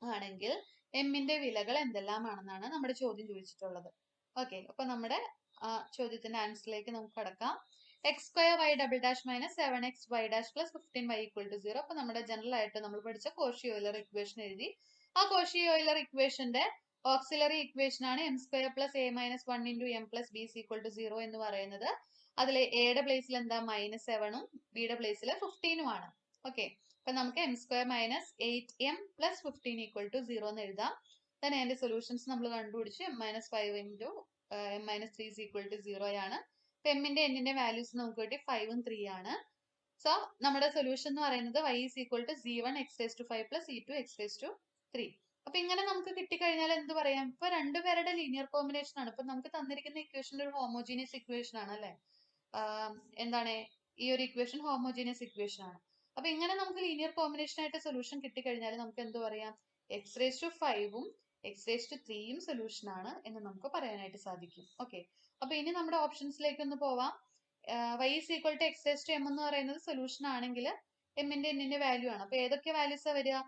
ആണെങ്കിൽ എമ്മിന്റെ വിലകൾ എന്തെല്ലാമാണെന്നാണ് നമ്മുടെ ചോദ്യം ചോദിച്ചിട്ടുള്ളത്. ഓക്കെ, അപ്പൊ നമ്മുടെ ചോദ്യത്തിന്റെ ആൻസറിലേക്ക് നമുക്ക് കടക്കാം. X square y double dash minus 7xy dash plus 15y equal to 0. അപ്പൊ നമ്മുടെ ജനറൽ ആയിട്ട് നമ്മൾ പഠിച്ച കോഷി ഓയിലർ ഇക്വേഷൻ എഴുതി. ആ കോഷി ഓയിലർ ഇക്വേഷന്റെ ഓക്സിലറി ഇക്വേഷൻ ആണ് m square plus a minus 1 into m plus b equal to 0 എന്ന് പറയുന്നത്. അതിൽ എയുടെ പ്ലേസിൽ എന്താ -7ഉം ബിയുടെ പ്ലേസിൽ 15ഉം ആണ്. ഓക്കെ, അപ്പൊ നമുക്ക് m square minus 8m plus 15 equal to 0 എന്ന് എഴുതാം. തന്നെ അതിന്റെ സൊല്യൂഷൻസ് നമ്മൾ കണ്ടുപിടിച്ച് -5 ഇൻറ്റു -3 ഈക്വൽ ടു 0 ആണ്. അപ്പൊ എമ്മിന്റെ എന്നിന്റെ വാല്യൂസ് നമുക്ക് കിട്ടി 5ഉം 3 ആണ്. സോ നമ്മുടെ സൊല്യൂഷൻ എന്ന് പറയുന്നത് y is equal to c1 x raised to 5 plus c2 x raised to 3. അപ്പൊ ഇങ്ങനെ നമുക്ക് കിട്ടിക്കഴിഞ്ഞാൽ എന്ത് പറയാം, ഇപ്പൊ രണ്ടുപേരുടെ ലീനിയർ കോമ്പിനേഷൻ ആണ്. ഇപ്പൊ നമുക്ക് തന്നിരിക്കുന്ന ഇക്വേഷൻ ഒരു ഹോമോജീനിയസ് ഇക്വേഷൻ ആണ് അല്ലെ. എന്താണ് ഈ ഒരു ഇക്വേഷൻ ഹോമോജീനിയസ് ഇക്വേഷൻ ആണ്. അപ്പൊ ഇങ്ങനെ നമുക്ക് ലീനിയർ കോമ്പിനേഷൻ ആയിട്ട് സൊല്യൂഷൻ കിട്ടിക്കഴിഞ്ഞാൽ നമുക്ക് എന്ത് പറയാം, x raised to 5ഉം x raised to 3ഉം സൊല്യൂഷൻ ആണ് എന്ന് നമുക്ക് പറയാനായിട്ട് സാധിക്കും. ഓക്കെ, അപ്പൊ ഇനി നമ്മുടെ ഓപ്ഷൻസിലേക്ക് ഒന്ന് പോവാം. y is equal to x raised to m എന്ന് പറയുന്നത് സൊല്യൂഷൻ ആണെങ്കിൽ എമ്മിന്റെ എന്നിന്റെ വാല്യൂ ആണ്. അപ്പൊ ഏതൊക്കെ വാല്യൂസാ വരിക,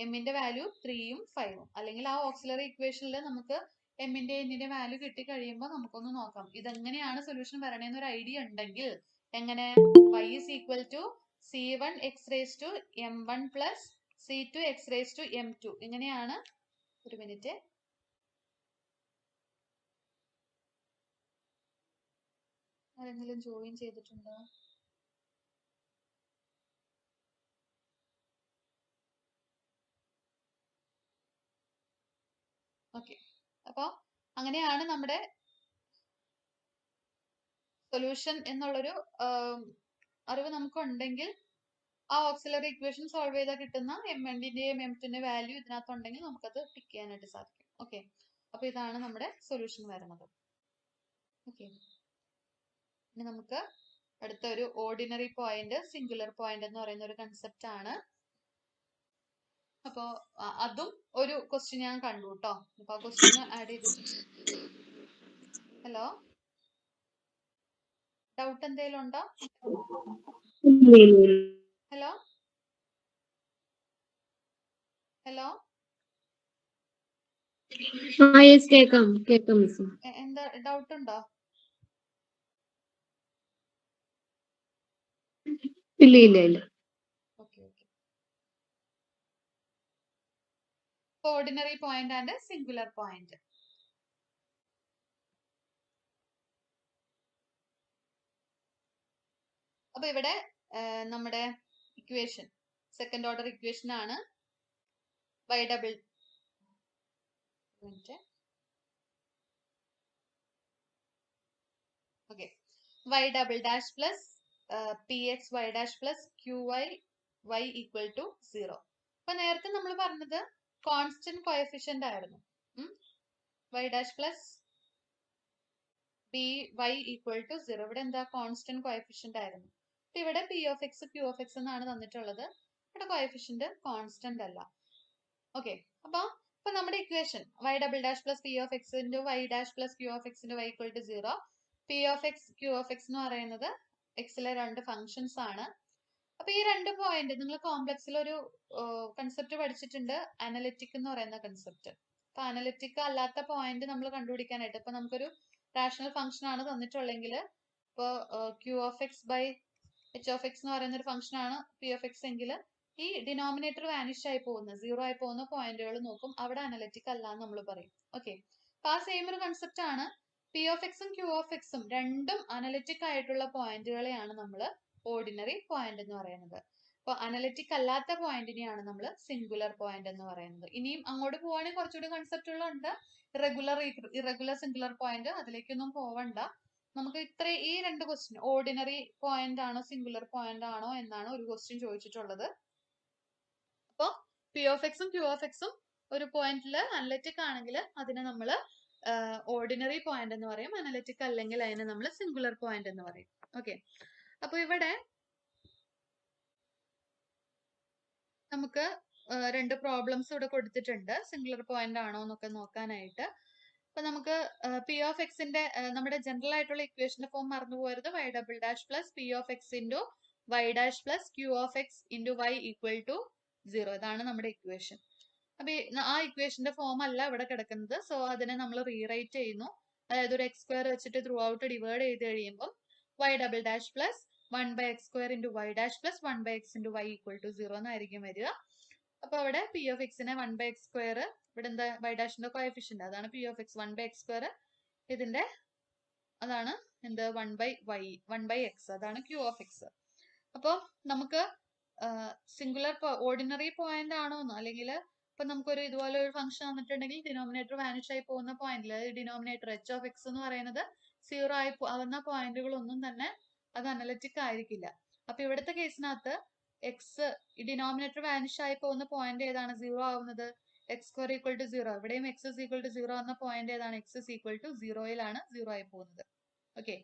എമ്മിന്റെ വാല്യൂ 3ഉം 5ഉം. അല്ലെങ്കിൽ ആ ഓക്സിലറി ഇക്വേഷനിൽ നമുക്ക് എമ്മിന്റെ എന്നിന്റെ വാല്യൂ കിട്ടി കഴിയുമ്പോൾ നമുക്കൊന്ന് നോക്കാം ഇതെങ്ങനെയാണ് സൊല്യൂഷൻ വരണേന്ന് ഒരു ഐഡിയ ഉണ്ടെങ്കിൽ എങ്ങനെ y is equal to c1 x raised to m1 plus c2 x raised to m2 ഇങ്ങനെയാണ്. ഒരു മിനിറ്റ്, ആരെങ്കിലും ജോയിൻ ചെയ്തിട്ടുണ്ടോ? ഓക്കെ, അപ്പൊ അങ്ങനെയാണ് നമ്മുടെ സൊല്യൂഷൻ എന്നുള്ളൊരു അറിവ് നമുക്ക് ഉണ്ടെങ്കിൽ ആ ഓക്സിലറി ഇക്വേഷൻ സോൾവ് ചെയ്താൽ കിട്ടുന്ന എം1ന്റെയും m2ന്റെ വാല്യൂ ഇതിനകത്ത് ഉണ്ടെങ്കിൽ നമുക്കത് ടിക്ക് ചെയ്യാനായിട്ട് സാധിക്കും. ഓക്കെ, അപ്പൊ ഇതാണ് നമ്മുടെ സൊല്യൂഷൻ വരുന്നത്. ഓക്കെ, ഇനി നമുക്ക് അടുത്ത ഒരു ഓർഡിനറി പോയിന്റ്, സിംഗുലർ പോയിന്റ് എന്ന് പറയുന്ന ഒരു കൺസെപ്റ്റ് ആണ്. അപ്പോ അതും ഒരു ക്വസ്റ്റ്യൻ ഞാൻ കണ്ടു കേട്ടോ. അപ്പൊ ആ ക്വസ്റ്റ്യൻ ആഡ് ചെയ്തിട്ടുണ്ട്. ഹലോ, ഡൗട്ട് എന്തെങ്കിലും ഉണ്ടോ? ഹലോ ഹലോ, കേക്കാം മിസ്. എന്താ ഡൗട്ട് ഉണ്ടോ? ഇല്ല. Okay, ordinary point and singular point. അപ്പൊ ഇവിടെ നമ്മുടെ ഇക്വേഷൻ സെക്കൻഡ് ഓർഡർ ഇക്വേഷൻ ആണ്. y double y double dash plus px y dash plus qy y equal to 0. അപ്പൊ നേരത്തെ നമ്മൾ പറഞ്ഞത് കോൺസ്റ്റന്റ് കോഎഫിഷ്യന്റ് ആയിരുന്നു. y dash plus py equal to 0. ഇവിടെ എന്താ കോൺസ്റ്റന്റ് കോഎഫിഷ്യന്റ് ആയിരുന്നു. ഇവിടെ p of x q of x എന്നാണ് തന്നിട്ടുള്ളത്. ഇവിടെ കോഎഫിഷ്യന്റ് കോൺസ്റ്റന്റ് അല്ല. ഓക്കെ, അപ്പൊ നമ്മുടെ equation y double dash plus p of x into y dash plus q of x into y equal to 0. p of x q of x എന്ന് പറയുന്നത് എക്സിലെ രണ്ട് functions ആണ്. അപ്പൊ ഈ രണ്ട് പോയിന്റ് നിങ്ങൾ കോംപ്ലക്സിൽ ഒരു കൺസെപ്റ്റ് പഠിച്ചിട്ടുണ്ട്, അനലിറ്റിക് എന്ന് പറയുന്ന കൺസെപ്റ്റ്. അപ്പൊ അനലിറ്റിക് അല്ലാത്ത പോയിന്റ് നമ്മൾ കണ്ടുപിടിക്കാനായിട്ട് ഇപ്പൊ നമുക്കൊരു റാഷണൽ ഫംഗ്ഷൻ ആണ് തന്നിട്ടുള്ളെങ്കിൽ ഇപ്പൊ q of x by h of x എന്ന് പറയുന്ന ഒരു ഫംഗ്ഷൻ ആണ് p of x എങ്കിൽ ഈ ഡിനോമിനേറ്റർ വാനിഷ് ആയി പോകുന്ന 0 ആയി പോകുന്ന പോയിന്റുകൾ നോക്കും, അവിടെ അനലിറ്റിക് അല്ല എന്ന് നമ്മൾ പറയും. ഓക്കെ, അപ്പൊ ആ സെയിം ഒരു കൺസെപ്റ്റ് ആണ്. p of x ഉം q of x ഉം രണ്ടും അനലിറ്റിക് ആയിട്ടുള്ള പോയിന്റുകളെയാണ് നമ്മൾ ഓർഡിനറി പോയിന്റ് എന്ന് പറയുന്നത്. അപ്പൊ അനലിറ്റിക് അല്ലാത്ത പോയിന്റിനെയാണ് നമ്മൾ സിംഗുലർ പോയിന്റ് എന്ന് പറയുന്നത്. ഇനിയും അങ്ങോട്ട് പോവാണെങ്കിൽ കുറച്ചുകൂടി കൺസെപ്റ്റുകളുണ്ട്, ഇറഗുലർ സിംഗുലർ പോയിന്റ്, അതിലേക്കൊന്നും പോവണ്ട. നമുക്ക് ഈ രണ്ട് ക്വസ്റ്റ്യൻ, ഓർഡിനറി പോയിന്റ് ആണോ സിംഗുലർ പോയിന്റ് ആണോ എന്നാണ് ഒരു ക്വസ്റ്റ്യൻ ചോദിച്ചിട്ടുള്ളത്. അപ്പൊ p of x ഉം q of x ഉം ഒരു പോയിന്റിൽ അനലിറ്റിക് ആണെങ്കിൽ അതിനെ നമ്മൾ ഓർഡിനറി പോയിന്റ് എന്ന് പറയും, അനലിറ്റിക് അല്ലെങ്കിൽ അതിനെ നമ്മൾ സിംഗുലർ പോയിന്റ് എന്ന് പറയും. ഓക്കെ, അപ്പൊ ഇവിടെ നമുക്ക് രണ്ട് പ്രോബ്ലംസ് ഇവിടെ കൊടുത്തിട്ടുണ്ട്, സിംഗുലർ പോയിന്റ് ആണോ എന്നൊക്കെ നോക്കാനായിട്ട്. അപ്പൊ നമുക്ക് p of xന്റെ നമ്മുടെ ജനറൽ ആയിട്ടുള്ള ഇക്വേഷന്റെ ഫോം മറന്നു പോകരുത്. y double dash plus p of x into y dash plus q of x into y equal to 0. ഇതാണ് നമ്മുടെ ഇക്വേഷൻ. അപ്പൊ ആ ഇക്വേഷന്റെ ഫോം അല്ല ഇവിടെ കിടക്കുന്നത്. സോ അതിനെ നമ്മൾ റീറൈറ്റ് ചെയ്യുന്നു. അതായത് ഒരു എക്സ് സ്ക്വയർ വെച്ചിട്ട് ത്രൂ ഔട്ട് ഡിവൈഡ് ചെയ്ത് കഴിയുമ്പോൾ y double dash plus 1 by x square into y dash plus 1 by x into y equal to 0 എന്നായിരിക്കും വരിക. അപ്പൊ അവിടെ p of x നെ 1 ബൈ എക്സ് സ്ക്വയർ, ഇവിടെ എന്താ y ഡാഷിന്റെ കോഎഫിഷ്യന്റ്, അതാണ് p of x 1 by x square, ഇതിന്റെ അതാണ് എന്ത് 1 ബൈ എക്സ്, അതാണ് q of x. അപ്പൊ നമുക്ക് സിംഗുലർ ഓർഡിനറി പോയിന്റ് ആണോന്നോ, അല്ലെങ്കിൽ ഇപ്പൊ നമുക്കൊരു ഇതുപോലെ ഒരു ഫംഗ്ഷൻ വന്നിട്ടുണ്ടെങ്കിൽ ഡിനോമിനേറ്റർ വാനിഷ് ആയി പോകുന്ന പോയിന്റിൽ, ഡിനോമിനേറ്റർ h of x എന്ന് പറയുന്നത് 0 ആയി ആവുന്ന പോയിന്റുകളൊന്നും തന്നെ അത് അനലിറ്റിക് ആയിരിക്കില്ല. അപ്പൊ ഇവിടുത്തെ കേസിനകത്ത് എക്സ് ഡിനോമിനേറ്റർ വാനിഷ് ആയി പോകുന്ന പോയിന്റ് ഏതാണ് 0 ആവുന്നത്? X square equal to 0. ഇവിടെയും എക്സ് ഇസ് ഈക്വൽ ടു 0 എന്ന പോയിന്റ് ഏതാണ്? എക്സ് ഇസ് ഈക്വൽ ടു 0യിലാണ് 0 ആയി പോകുന്നത്. ഓക്കെ,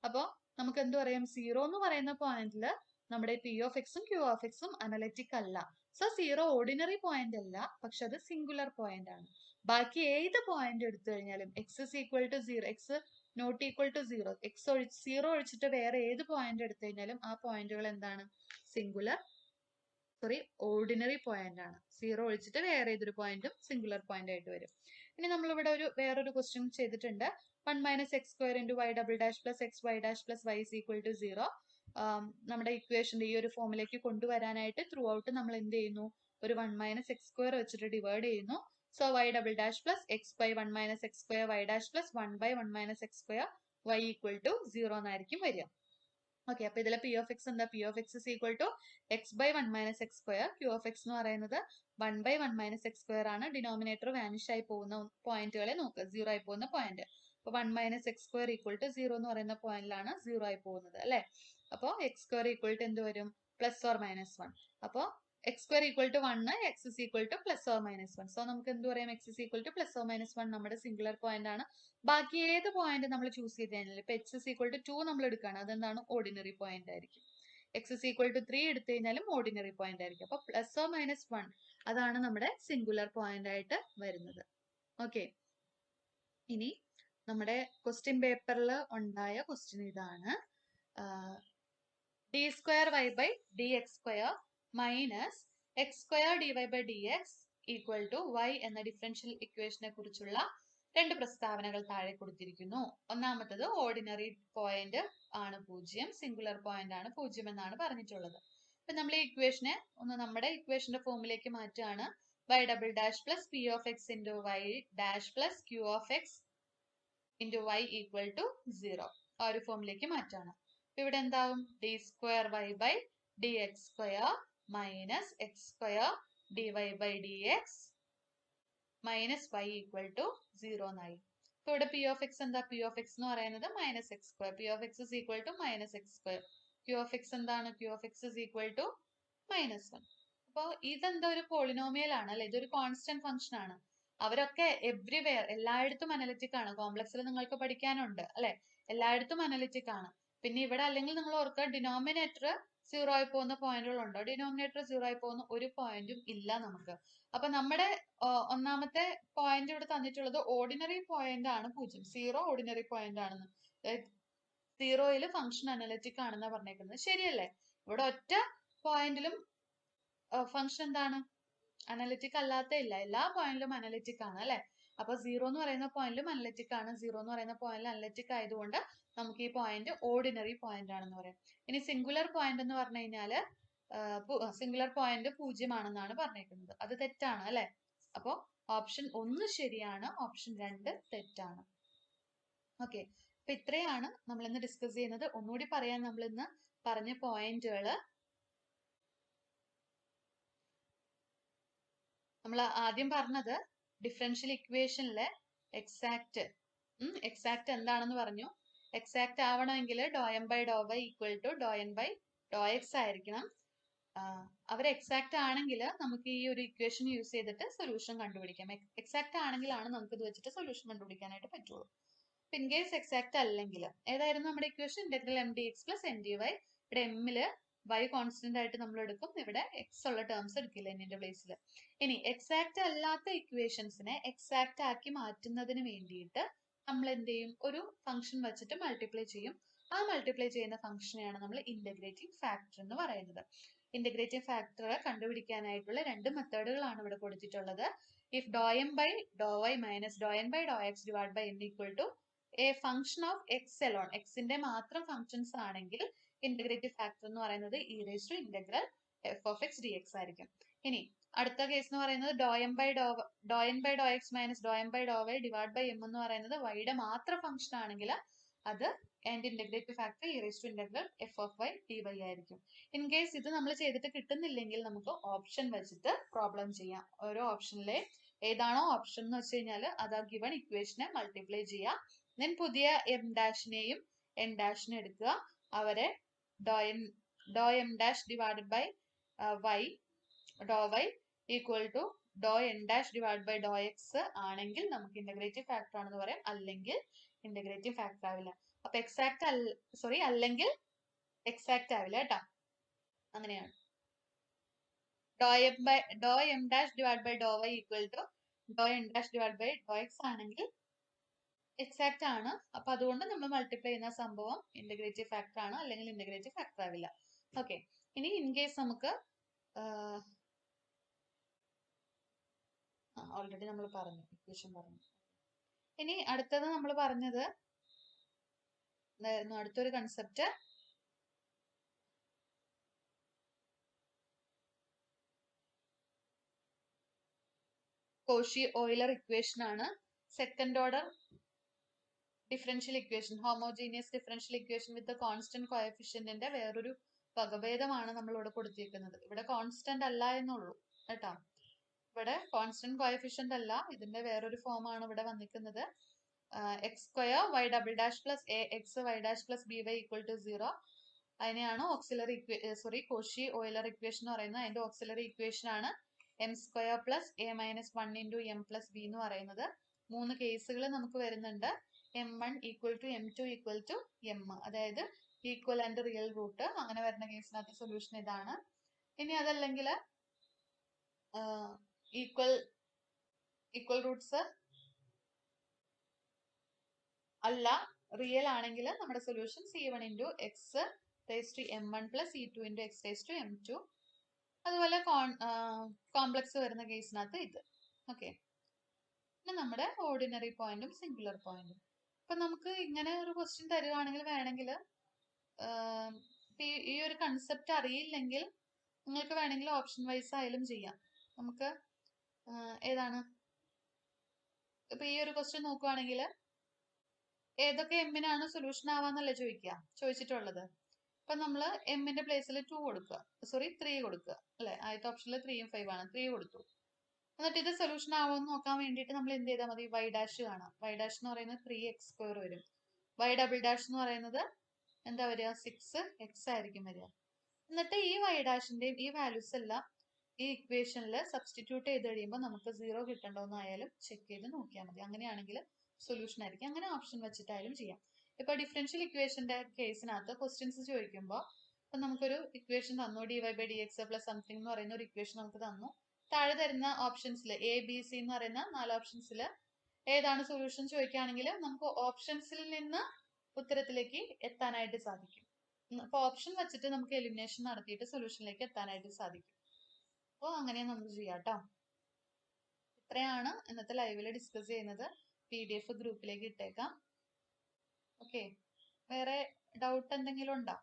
അപ്പൊ നമുക്ക് എന്ത് പറയാം, 0 എന്ന് പറയുന്ന പോയിന്റില് നമ്മുടെ p of x ഉം q of x ഉം അനലിറ്റിക് അല്ല. സോ 0 ഓർഡിനറി പോയിന്റ് അല്ല, പക്ഷെ അത് സിംഗുലർ പോയിന്റ് ആണ്. ബാക്കി ഏത് പോയിന്റ് എടുത്തു കഴിഞ്ഞാലും x is equal to 0, x not equal to 0, x 0 ഒഴിച്ചിട്ട് വേറെ ഏത് പോയിന്റ് എടുത്തു കഴിഞ്ഞാലും ആ പോയിന്റുകൾ എന്താണ്? സിംഗുലർ ഓർഡിനറി പോയിന്റ് ആണ്. 0 ഒഴിച്ചിട്ട് വേറെ ഏതൊരു പോയിന്റും സിംഗുലർ പോയിന്റ് ആയിട്ട് വരും. ഇനി നമ്മളിവിടെ വേറൊരു ക്വസ്റ്റ്യൻ ചെയ്തിട്ടുണ്ട്. 1 minus X square into y double dash plus x y dash plus y is equal to 0. നമ്മുടെ ഇക്വേഷന്റെ ഈ ഒരു ഫോമിലേക്ക് കൊണ്ടുവരാനായിട്ട് ത്രൂ ഔട്ട് നമ്മൾ എന്ത് ചെയ്യുന്നു, ഒരു 1 മൈനസ് എക്സ് സ്ക്വയർ വെച്ചിട്ട് ഡിവൈഡ് ചെയ്യുന്നു. So y double dash plus x by 1 minus X square y dash plus 1 by 1 minus X square y equal to 0 എന്നായിരിക്കും വരിക. ഓക്കെ, അപ്പൊ ഇതിലെ പി ഓഫ് എക്സ് എന്താ? P of X is equal to x by 1 minus X square. Q of x എന്ന് പറയുന്നത് 1 by 1 minus X square ആണ്. Denominator vanish ആയി പോകുന്ന പോയിന്റുകളെ നോക്കുക, 0 ആയി പോകുന്ന പോയിന്റ്. അപ്പൊ 1 minus X square equal to 0 എന്ന് പറയുന്ന പോയിന്റിലാണ് 0 ആയി പോകുന്നത് അല്ലെ. അപ്പോൾ എക്സ് സ്ക്വയർ ഈക്വൽ ടു എന്ത് വരും? Plus or minus 1. അപ്പോൾ x square equal to 1, x is equal to plus or minus 1. So നമുക്ക് എന്ത് പറയാം? X is equal to plus or minus 1 നമ്മുടെ സിംഗുലർ പോയിന്റ് ആണ്. ബാക്കി ഏത് പോയിന്റ് നമ്മൾ ചൂസ് ചെയ്ത് കഴിഞ്ഞാൽ, ഇപ്പൊ എക്സ് ഇസ് ഈക്വൽ ടു 2 നമ്മൾ എടുക്കുകയാണ്, അതെന്താണ്? ഓർഡിനറി പോയിന്റ് ആയിരിക്കും. എക്സ് ഇസ് ഈക്വൽ ടു 3 എടുത്തു കഴിഞ്ഞാലും ഓർഡിനറി പോയിന്റ് ആയിരിക്കും. അപ്പൊ പ്ലസ് ഓർ മൈനസ് 1 അതാണ് നമ്മുടെ സിംഗുലർ പോയിന്റ് ആയിട്ട് വരുന്നത്. ഓക്കെ, ഇനി നമ്മുടെ ക്വസ്റ്റ്യൻ പേപ്പറിൽ ഉണ്ടായ ക്വസ്റ്റ്യൻ ഇതാണ്. D square y by d x square minus X square d y by d x equal to y എന്ന ഡിഫറൻഷ്യൽ ഇക്വേഷനെ കുറിച്ചുള്ള രണ്ട് പ്രസ്താവനകൾ താഴെ കൊടുത്തിരിക്കുന്നു. ഒന്നാമത്തത് ഓർഡിനറി പോയിന്റ് ആണ് 0, സിംഗുലർ പോയിന്റ് ആണ് 0 എന്നാണ് പറഞ്ഞിട്ടുള്ളത്. അപ്പൊ നമ്മൾ ഈ ഇക്വേഷനെ ഒന്ന് നമ്മുടെ ഇക്വേഷന്റെ ഫോമിലേക്ക് മാറ്റുകയാണ്. Y double dash plus p of x into y dash plus q of x into y equal to 0 ആ ഒരു ഫോമിലേക്ക് മാറ്റാണ്. ഇവിടെ എന്താവും? D square y by d x square minus X square d y by d x minus y equal to 0 എന്നായി. അപ്പൊ ഇവിടെ p of x എന്താ? പി ഓഫ് എക്സ് എന്ന് പറയുന്നത് minus X square. P of X is equal to minus X square. Q of X എന്താണ്? Q of X is equal to minus 1. അപ്പോൾ ഇതെന്താ? ഒരു പോളിനോമിയൽ ആണ് അല്ലെ, ഇതൊരു കോൺസ്റ്റന്റ് ഫംഗ്ഷൻ ആണ്. അവരൊക്കെ എവ്രിവെയർ എല്ലായിടത്തും അനലിറ്റിക് ആണ്. കോംപ്ലക്സിൽ നിങ്ങൾക്ക് പഠിക്കാനുണ്ട് അല്ലെ, എല്ലായിടത്തും അനലിറ്റിക് ആണ്. പിന്നെ ഇവിടെ അല്ലെങ്കിൽ നിങ്ങൾ ഓർക്കുക, ഡിനോമിനേറ്റർ 0 ആയി പോകുന്ന പോയിന്റുകളുണ്ടോ? ഡിനോമിനേറ്റർ 0 ആയി പോകുന്ന ഒരു പോയിന്റും ഇല്ല നമുക്ക്. അപ്പൊ നമ്മുടെ ഒന്നാമത്തെ പോയിന്റ് ഇവിടെ തന്നിട്ടുള്ളത് ഓർഡിനറി പോയിന്റ് ആണ് 0. 0 ഓർഡിനറി പോയിന്റ് ആണെന്ന്, 0യിൽ ഫംഗ്ഷൻ അനലിറ്റിക് ആണെന്നാണ് പറഞ്ഞേക്കുന്നത്. ശരിയല്ലേ? ഇവിടെ ഒറ്റ പോയിന്റിലും ഫംഗ്ഷൻ എന്താണ്? അനലിറ്റിക് അല്ലാത്ത ഇല്ല, എല്ലാ പോയിന്റിലും അനലിറ്റിക് ആണ് അല്ലെ. അപ്പൊ 0 എന്ന് പറയുന്ന പോയിന്റിലും അനലിറ്റിക് ആണ്. 0 എന്ന് പറയുന്ന പോയിന്റിൽ അനലിറ്റിക് ആയതുകൊണ്ട് നമുക്ക് ഈ പോയിന്റ് ഓർഡിനറി പോയിന്റ് ആണെന്ന് പറയാം. ഇനി സിംഗുലർ പോയിന്റ് എന്ന് പറഞ്ഞു കഴിഞ്ഞാല് സിംഗുലർ പോയിന്റ് 0 ആണെന്നാണ് പറഞ്ഞേക്കുന്നത്. അത് തെറ്റാണ് അല്ലെ. അപ്പോ ഓപ്ഷൻ 1 ശരിയാണ്, ഓപ്ഷൻ 2 തെറ്റാണ്. ഓക്കെ, അപ്പൊ ഇത്രയാണ് നമ്മൾ ഇന്ന് ഡിസ്കസ് ചെയ്യുന്നത്. ഒന്നുകൂടി പറയാൻ നമ്മൾ ഇന്ന് പറഞ്ഞ പോയിന്റുകള്. നമ്മൾ ആദ്യം പറഞ്ഞത് ഡിഫറൻഷ്യൽ ഇക്വേഷനിലെ എക്സാക്ട് എന്താണെന്ന് പറഞ്ഞു. എക്സാക്ട് ആവണമെങ്കിൽ dow M by Dr Y equal to Dr N by Dr X ആയിരിക്കണം. അവർ എക്സാക്ട് ആണെങ്കിൽ നമുക്ക് ഈ ഒരു ഇക്വേഷൻ യൂസ് ചെയ്തിട്ട് സൊല്യൂഷൻ കണ്ടുപിടിക്കാം. എക്സാക്ട് ആണെങ്കിലാണ് നമുക്ക് ഇത് വെച്ചിട്ട് സൊല്യൂഷൻ കണ്ടുപിടിക്കാനായിട്ട് പറ്റുള്ളൂ. ഇൻ കേസ് എക്സാക്ട് അല്ലെങ്കിൽ ഏതായിരുന്നു നമ്മുടെ ഇക്വേഷൻ? Integral m d x plus n d y. ഇവിടെ എമ്മില് y കോൺസ്റ്റന്റ് ആയിട്ട് നമ്മൾ എടുക്കും, ഇവിടെ എക്സ് ഉള്ള ടേംസ് എടുക്കില്ല എന്നിന്റെ പ്ലേസിൽ. ഇനി എക്സാക്ട് അല്ലാത്ത ഇക്വേഷൻസിനെ എക്സാക്ട് ആക്കി മാറ്റുന്നതിന് വേണ്ടിയിട്ട് നമ്മൾ എന്ത് ചെയ്യും? ഒരു ഫംഗ്ഷൻ വെച്ചിട്ട് മൾട്ടിപ്ലൈ ചെയ്യും. ആ മൾട്ടിപ്ലൈ ചെയ്യുന്ന ഫംഗ്ഷനെയാണ് നമ്മൾ ഇന്റഗ്രേറ്റിംഗ് ഫാക്ടർ എന്ന് പറയുന്നത്. ഇന്റഗ്രേറ്റിംഗ് ഫാക്ടർ കണ്ടുപിടിക്കാനായിട്ടുള്ള രണ്ട് മെത്തേഡുകളാണ് ഇവിടെ കൊടുത്തിട്ടുള്ളത്. If dow M by Dr Y minus Dr N by Dr X divide by N equal to a function of X alone, എക്സിന്റെ മാത്രം ഫംഗ്ഷൻസ് ആണെങ്കിൽ ഇന്റഗ്രേറ്റീവ് ഫാക്ടർ എന്ന് പറയുന്നത് E raise to integral F of X D X ആയിരിക്കും. ഇനി അടുത്ത case എന്ന് പറയുന്നത് dow N by Dr X minus Dr M by Dr Y divide by M എന്ന് പറയുന്നത് വൈയുടെ മാത്രം ഫംഗ്ഷൻ ആണെങ്കിൽ അത് and integrative factor e raise to integral F of y d y ആയിരിക്കും. ഇൻ കേസ് ഇത് നമ്മൾ ചെയ്തിട്ട് കിട്ടുന്നില്ലെങ്കിൽ നമുക്ക് ഓപ്ഷൻ വെച്ചിട്ട് പ്രോബ്ലം ചെയ്യാം. ഓരോ ഓപ്ഷനിലെ ഏതാണോ ഓപ്ഷൻ എന്ന് വെച്ച് കഴിഞ്ഞാൽ അത് ആ ഗിവൺ ഇക്വേഷനെ മൾട്ടിപ്ലൈ ചെയ്യുക. ദെൻ പുതിയ എം ഡാഷിനെയും എൻ ഡാഷിനെ എടുക്കുക, അവരെ dow M dash divided by Y dow Y equal to Dr N dash divide by Dr X ആണെങ്കിൽ നമുക്ക് ഇന്റഗ്രേറ്റീവ് ഫാക്ടർ ആണെന്ന് പറയാം, അല്ലെങ്കിൽ ഇന്റഗ്രേറ്റീവ് ഫാക്ടർ ആവില്ല. അപ്പൊ അല്ലെങ്കിൽ എക്സാക്ട് ആവില്ല കേട്ടോ. അങ്ങനെയാണ്. Dow M dash divide by Dr Y equal to Dr N dash divide by Dr X ആണെങ്കിൽ എക്സാക്ട് ആണ്. അപ്പൊ അതുകൊണ്ട് നമ്മൾ മൾട്ടിപ്ലൈ ചെയ്യുന്ന സംഭവം ഇന്റഗ്രേറ്റീവ് ഫാക്ടർ ആണ്, അല്ലെങ്കിൽ ഇന്റഗ്രേറ്റീവ് ഫാക്ടർ ആവില്ല. ഓക്കെ, ഇനി ഇൻ കേസ് നമുക്ക് ഓൾറെഡി നമ്മൾ പറഞ്ഞു, ഇക്വേഷൻ പറഞ്ഞു. ഇനി അടുത്തത് നമ്മൾ പറഞ്ഞത് എന്തായിരുന്നു? അടുത്തൊരു കൺസെപ്റ്റ് കോഷി ഓയിലർ ഇക്വേഷൻ ആണ്. Second order differential equation, homogeneous differential equation with constant കോഎഫിഷ്യന്റിന്റെ വേറൊരു വകഭേദമാണ് നമ്മൾ ഇവിടെ കൊടുത്തിരിക്കുന്നത്. ഇവിടെ കോൺസ്റ്റന്റ് അല്ല എന്നുള്ളൂ കേട്ടോ. ഇവിടെ കോൺസ്റ്റന്റ് കോഎഫിഷ്യന്റ് അല്ല, ഇതിന്റെ വേറൊരു ഫോം ആണ് ഇവിടെ വന്നിരിക്കുന്നത്. X square y double dash plus a x y dash plus b y equal to 0. അതിനെയാണ് കോഷി ഓയിലർ ഇക്വേഷൻ എന്ന് പറയുന്നത്. അതിന്റെ ഓക്സിലറി ഇക്വേഷൻ ആണ് m square plus a minus 1 into m plus b എന്ന് പറയുന്നത്. 3 കേസുകൾ നമുക്ക് വരുന്നുണ്ട്. M1 equal to M2 equal to M, അതായത് ഈക്വൽ ആൻഡ് റിയൽ റൂട്ട്. അങ്ങനെ വരുന്ന കേസിനകത്ത് സൊല്യൂഷൻ ഇതാണ്. ഇനി അതല്ലെങ്കിൽ ഈക്വൽ റൂട്ട്സ് അല്ല, റിയൽ ആണെങ്കിൽ നമ്മുടെ solution C1 into x raise to M1 plus C2 into x raise to M2. അതുപോലെ കോംപ്ലക്സ് വരുന്ന കേസിനകത്ത് ഇത്. ഓക്കെ, പിന്നെ നമ്മുടെ ഓർഡിനറി പോയിന്റും സിംഗുലർ പോയിന്റും. അപ്പൊ നമുക്ക് ഇങ്ങനെ ഒരു ക്വസ്റ്റ്യൻ തരുവാണെങ്കിൽ വേണമെങ്കിൽ ഈ ഒരു കൺസെപ്റ്റ് അറിയില്ലെങ്കിൽ നിങ്ങൾക്ക് വേണമെങ്കിൽ ഓപ്ഷൻ വൈസ് ആയാലും ചെയ്യാം. നമുക്ക് ഏതാണ് ഇപ്പൊ ഈ ഒരു ക്വസ്റ്റ്യൻ നോക്കുവാണെങ്കിൽ ഏതൊക്കെ എമ്മിനാണ് സൊല്യൂഷൻ ആവാന്നല്ലേ ചോദിച്ചിട്ടുള്ളത്. അപ്പൊ നമ്മൾ എമ്മിന്റെ പ്ലേസിൽ 3 കൊടുക്കുക അല്ലെ. ആദ്യത്തെ ഓപ്ഷനിൽ 3 ഉം 5 ആണ്. 3 കൊടുത്തു. എന്നിട്ട് ഇത് സൊല്യൂഷൻ ആവുമെന്ന് നോക്കാൻ വേണ്ടിയിട്ട് നമ്മൾ എന്ത് ചെയ്താൽ മതി? വൈ ഡാഷ് കാണാം. വൈ ഡാഷ് എന്ന് പറയുന്നത് 3x² വരും. വൈ ഡബിൾ ഡാഷ് എന്ന് പറയുന്നത് എന്താ വരിക? 6x ആയിരിക്കും വരിക. എന്നിട്ട് ഈ വൈ ഡാഷിന്റെയും ഈ വാല്യൂസ് എല്ലാം ഈ ഇക്വേഷനിൽ സബ്സ്റ്റിറ്റ്യൂട്ട് ചെയ്ത് കഴിയുമ്പോൾ നമുക്ക് 0 കിട്ടണ്ടോന്നായാലും ചെക്ക് ചെയ്ത് നോക്കിയാൽ മതി. അങ്ങനെയാണെങ്കിൽ സൊല്യൂഷൻ ആയിരിക്കും. അങ്ങനെ ഓപ്ഷൻ വെച്ചിട്ടായാലും ചെയ്യാം. ഇപ്പൊ ഡിഫറൻഷ്യൽ ഇക്വേഷന്റെ കേസിനകത്ത് ക്വസ്റ്റ്യൻസ് ചോദിക്കുമ്പോൾ ഇപ്പൊ നമുക്കൊരു ഇക്വേഷൻ തന്നു, dy/dx പ്ലസ് സംതിങ് എന്ന് പറയുന്ന ഒരു ഇക്വേഷൻ നമുക്ക് തന്നു. താഴെ തരുന്ന ഓപ്ഷൻസിൽ A, B, C എന്ന് പറയുന്ന 4 ഓപ്ഷൻസിൽ ഏതാണ് സൊല്യൂഷൻ ചോദിക്കുകയാണെങ്കിൽ നമുക്ക് ഓപ്ഷൻസിൽ നിന്ന് ഉത്തരത്തിലേക്ക് എത്താനായിട്ട് സാധിക്കും. അപ്പൊ ഓപ്ഷൻ വെച്ചിട്ട് നമുക്ക് എലിമിനേഷൻ നടത്തിയിട്ട് സൊല്യൂഷനിലേക്ക് എത്താനായിട്ട് സാധിക്കും. അപ്പോൾ അങ്ങനെ നമുക്ക് ചെയ്യാം കേട്ടോ. ഇത്രയാണ് ഇന്നത്തെ ലൈവില് ഡിസ്കസ് ചെയ്യുന്നത്. PDF ഗ്രൂപ്പിലേക്ക് ഇട്ടേക്കാം. ഓക്കെ, വേറെ ഡൗട്ട് എന്തെങ്കിലും ഉണ്ടോ?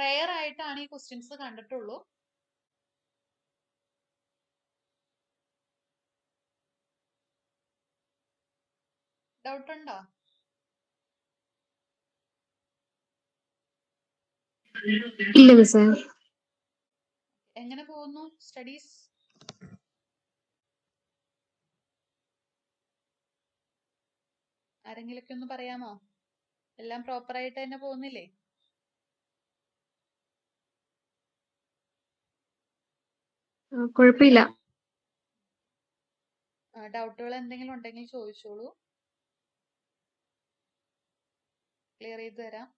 റെയർ ആയിട്ടാണ് ഈ ക്വസ്റ്റ്യൻസ് കണ്ടിട്ടുള്ളൂ. ഡൗട്ട് ഉണ്ടോ? ഇല്ല മിസ്സേ. എങ്ങനെ പോകുന്നു സ്റ്റഡീസ്? ആരെങ്കിലൊക്കെ ഒന്ന് പറയാമോ? എല്ലാം പ്രോപ്പർ ആയിട്ട് തന്നെ പോകുന്നില്ലേ? കുഴപ്പമില്ല. ഡൗട്ടുകൾ എന്തെങ്കിലും ഉണ്ടെങ്കിൽ ചോദിച്ചോളൂ, ക്ലിയർ ചെയ്ത് തരാം.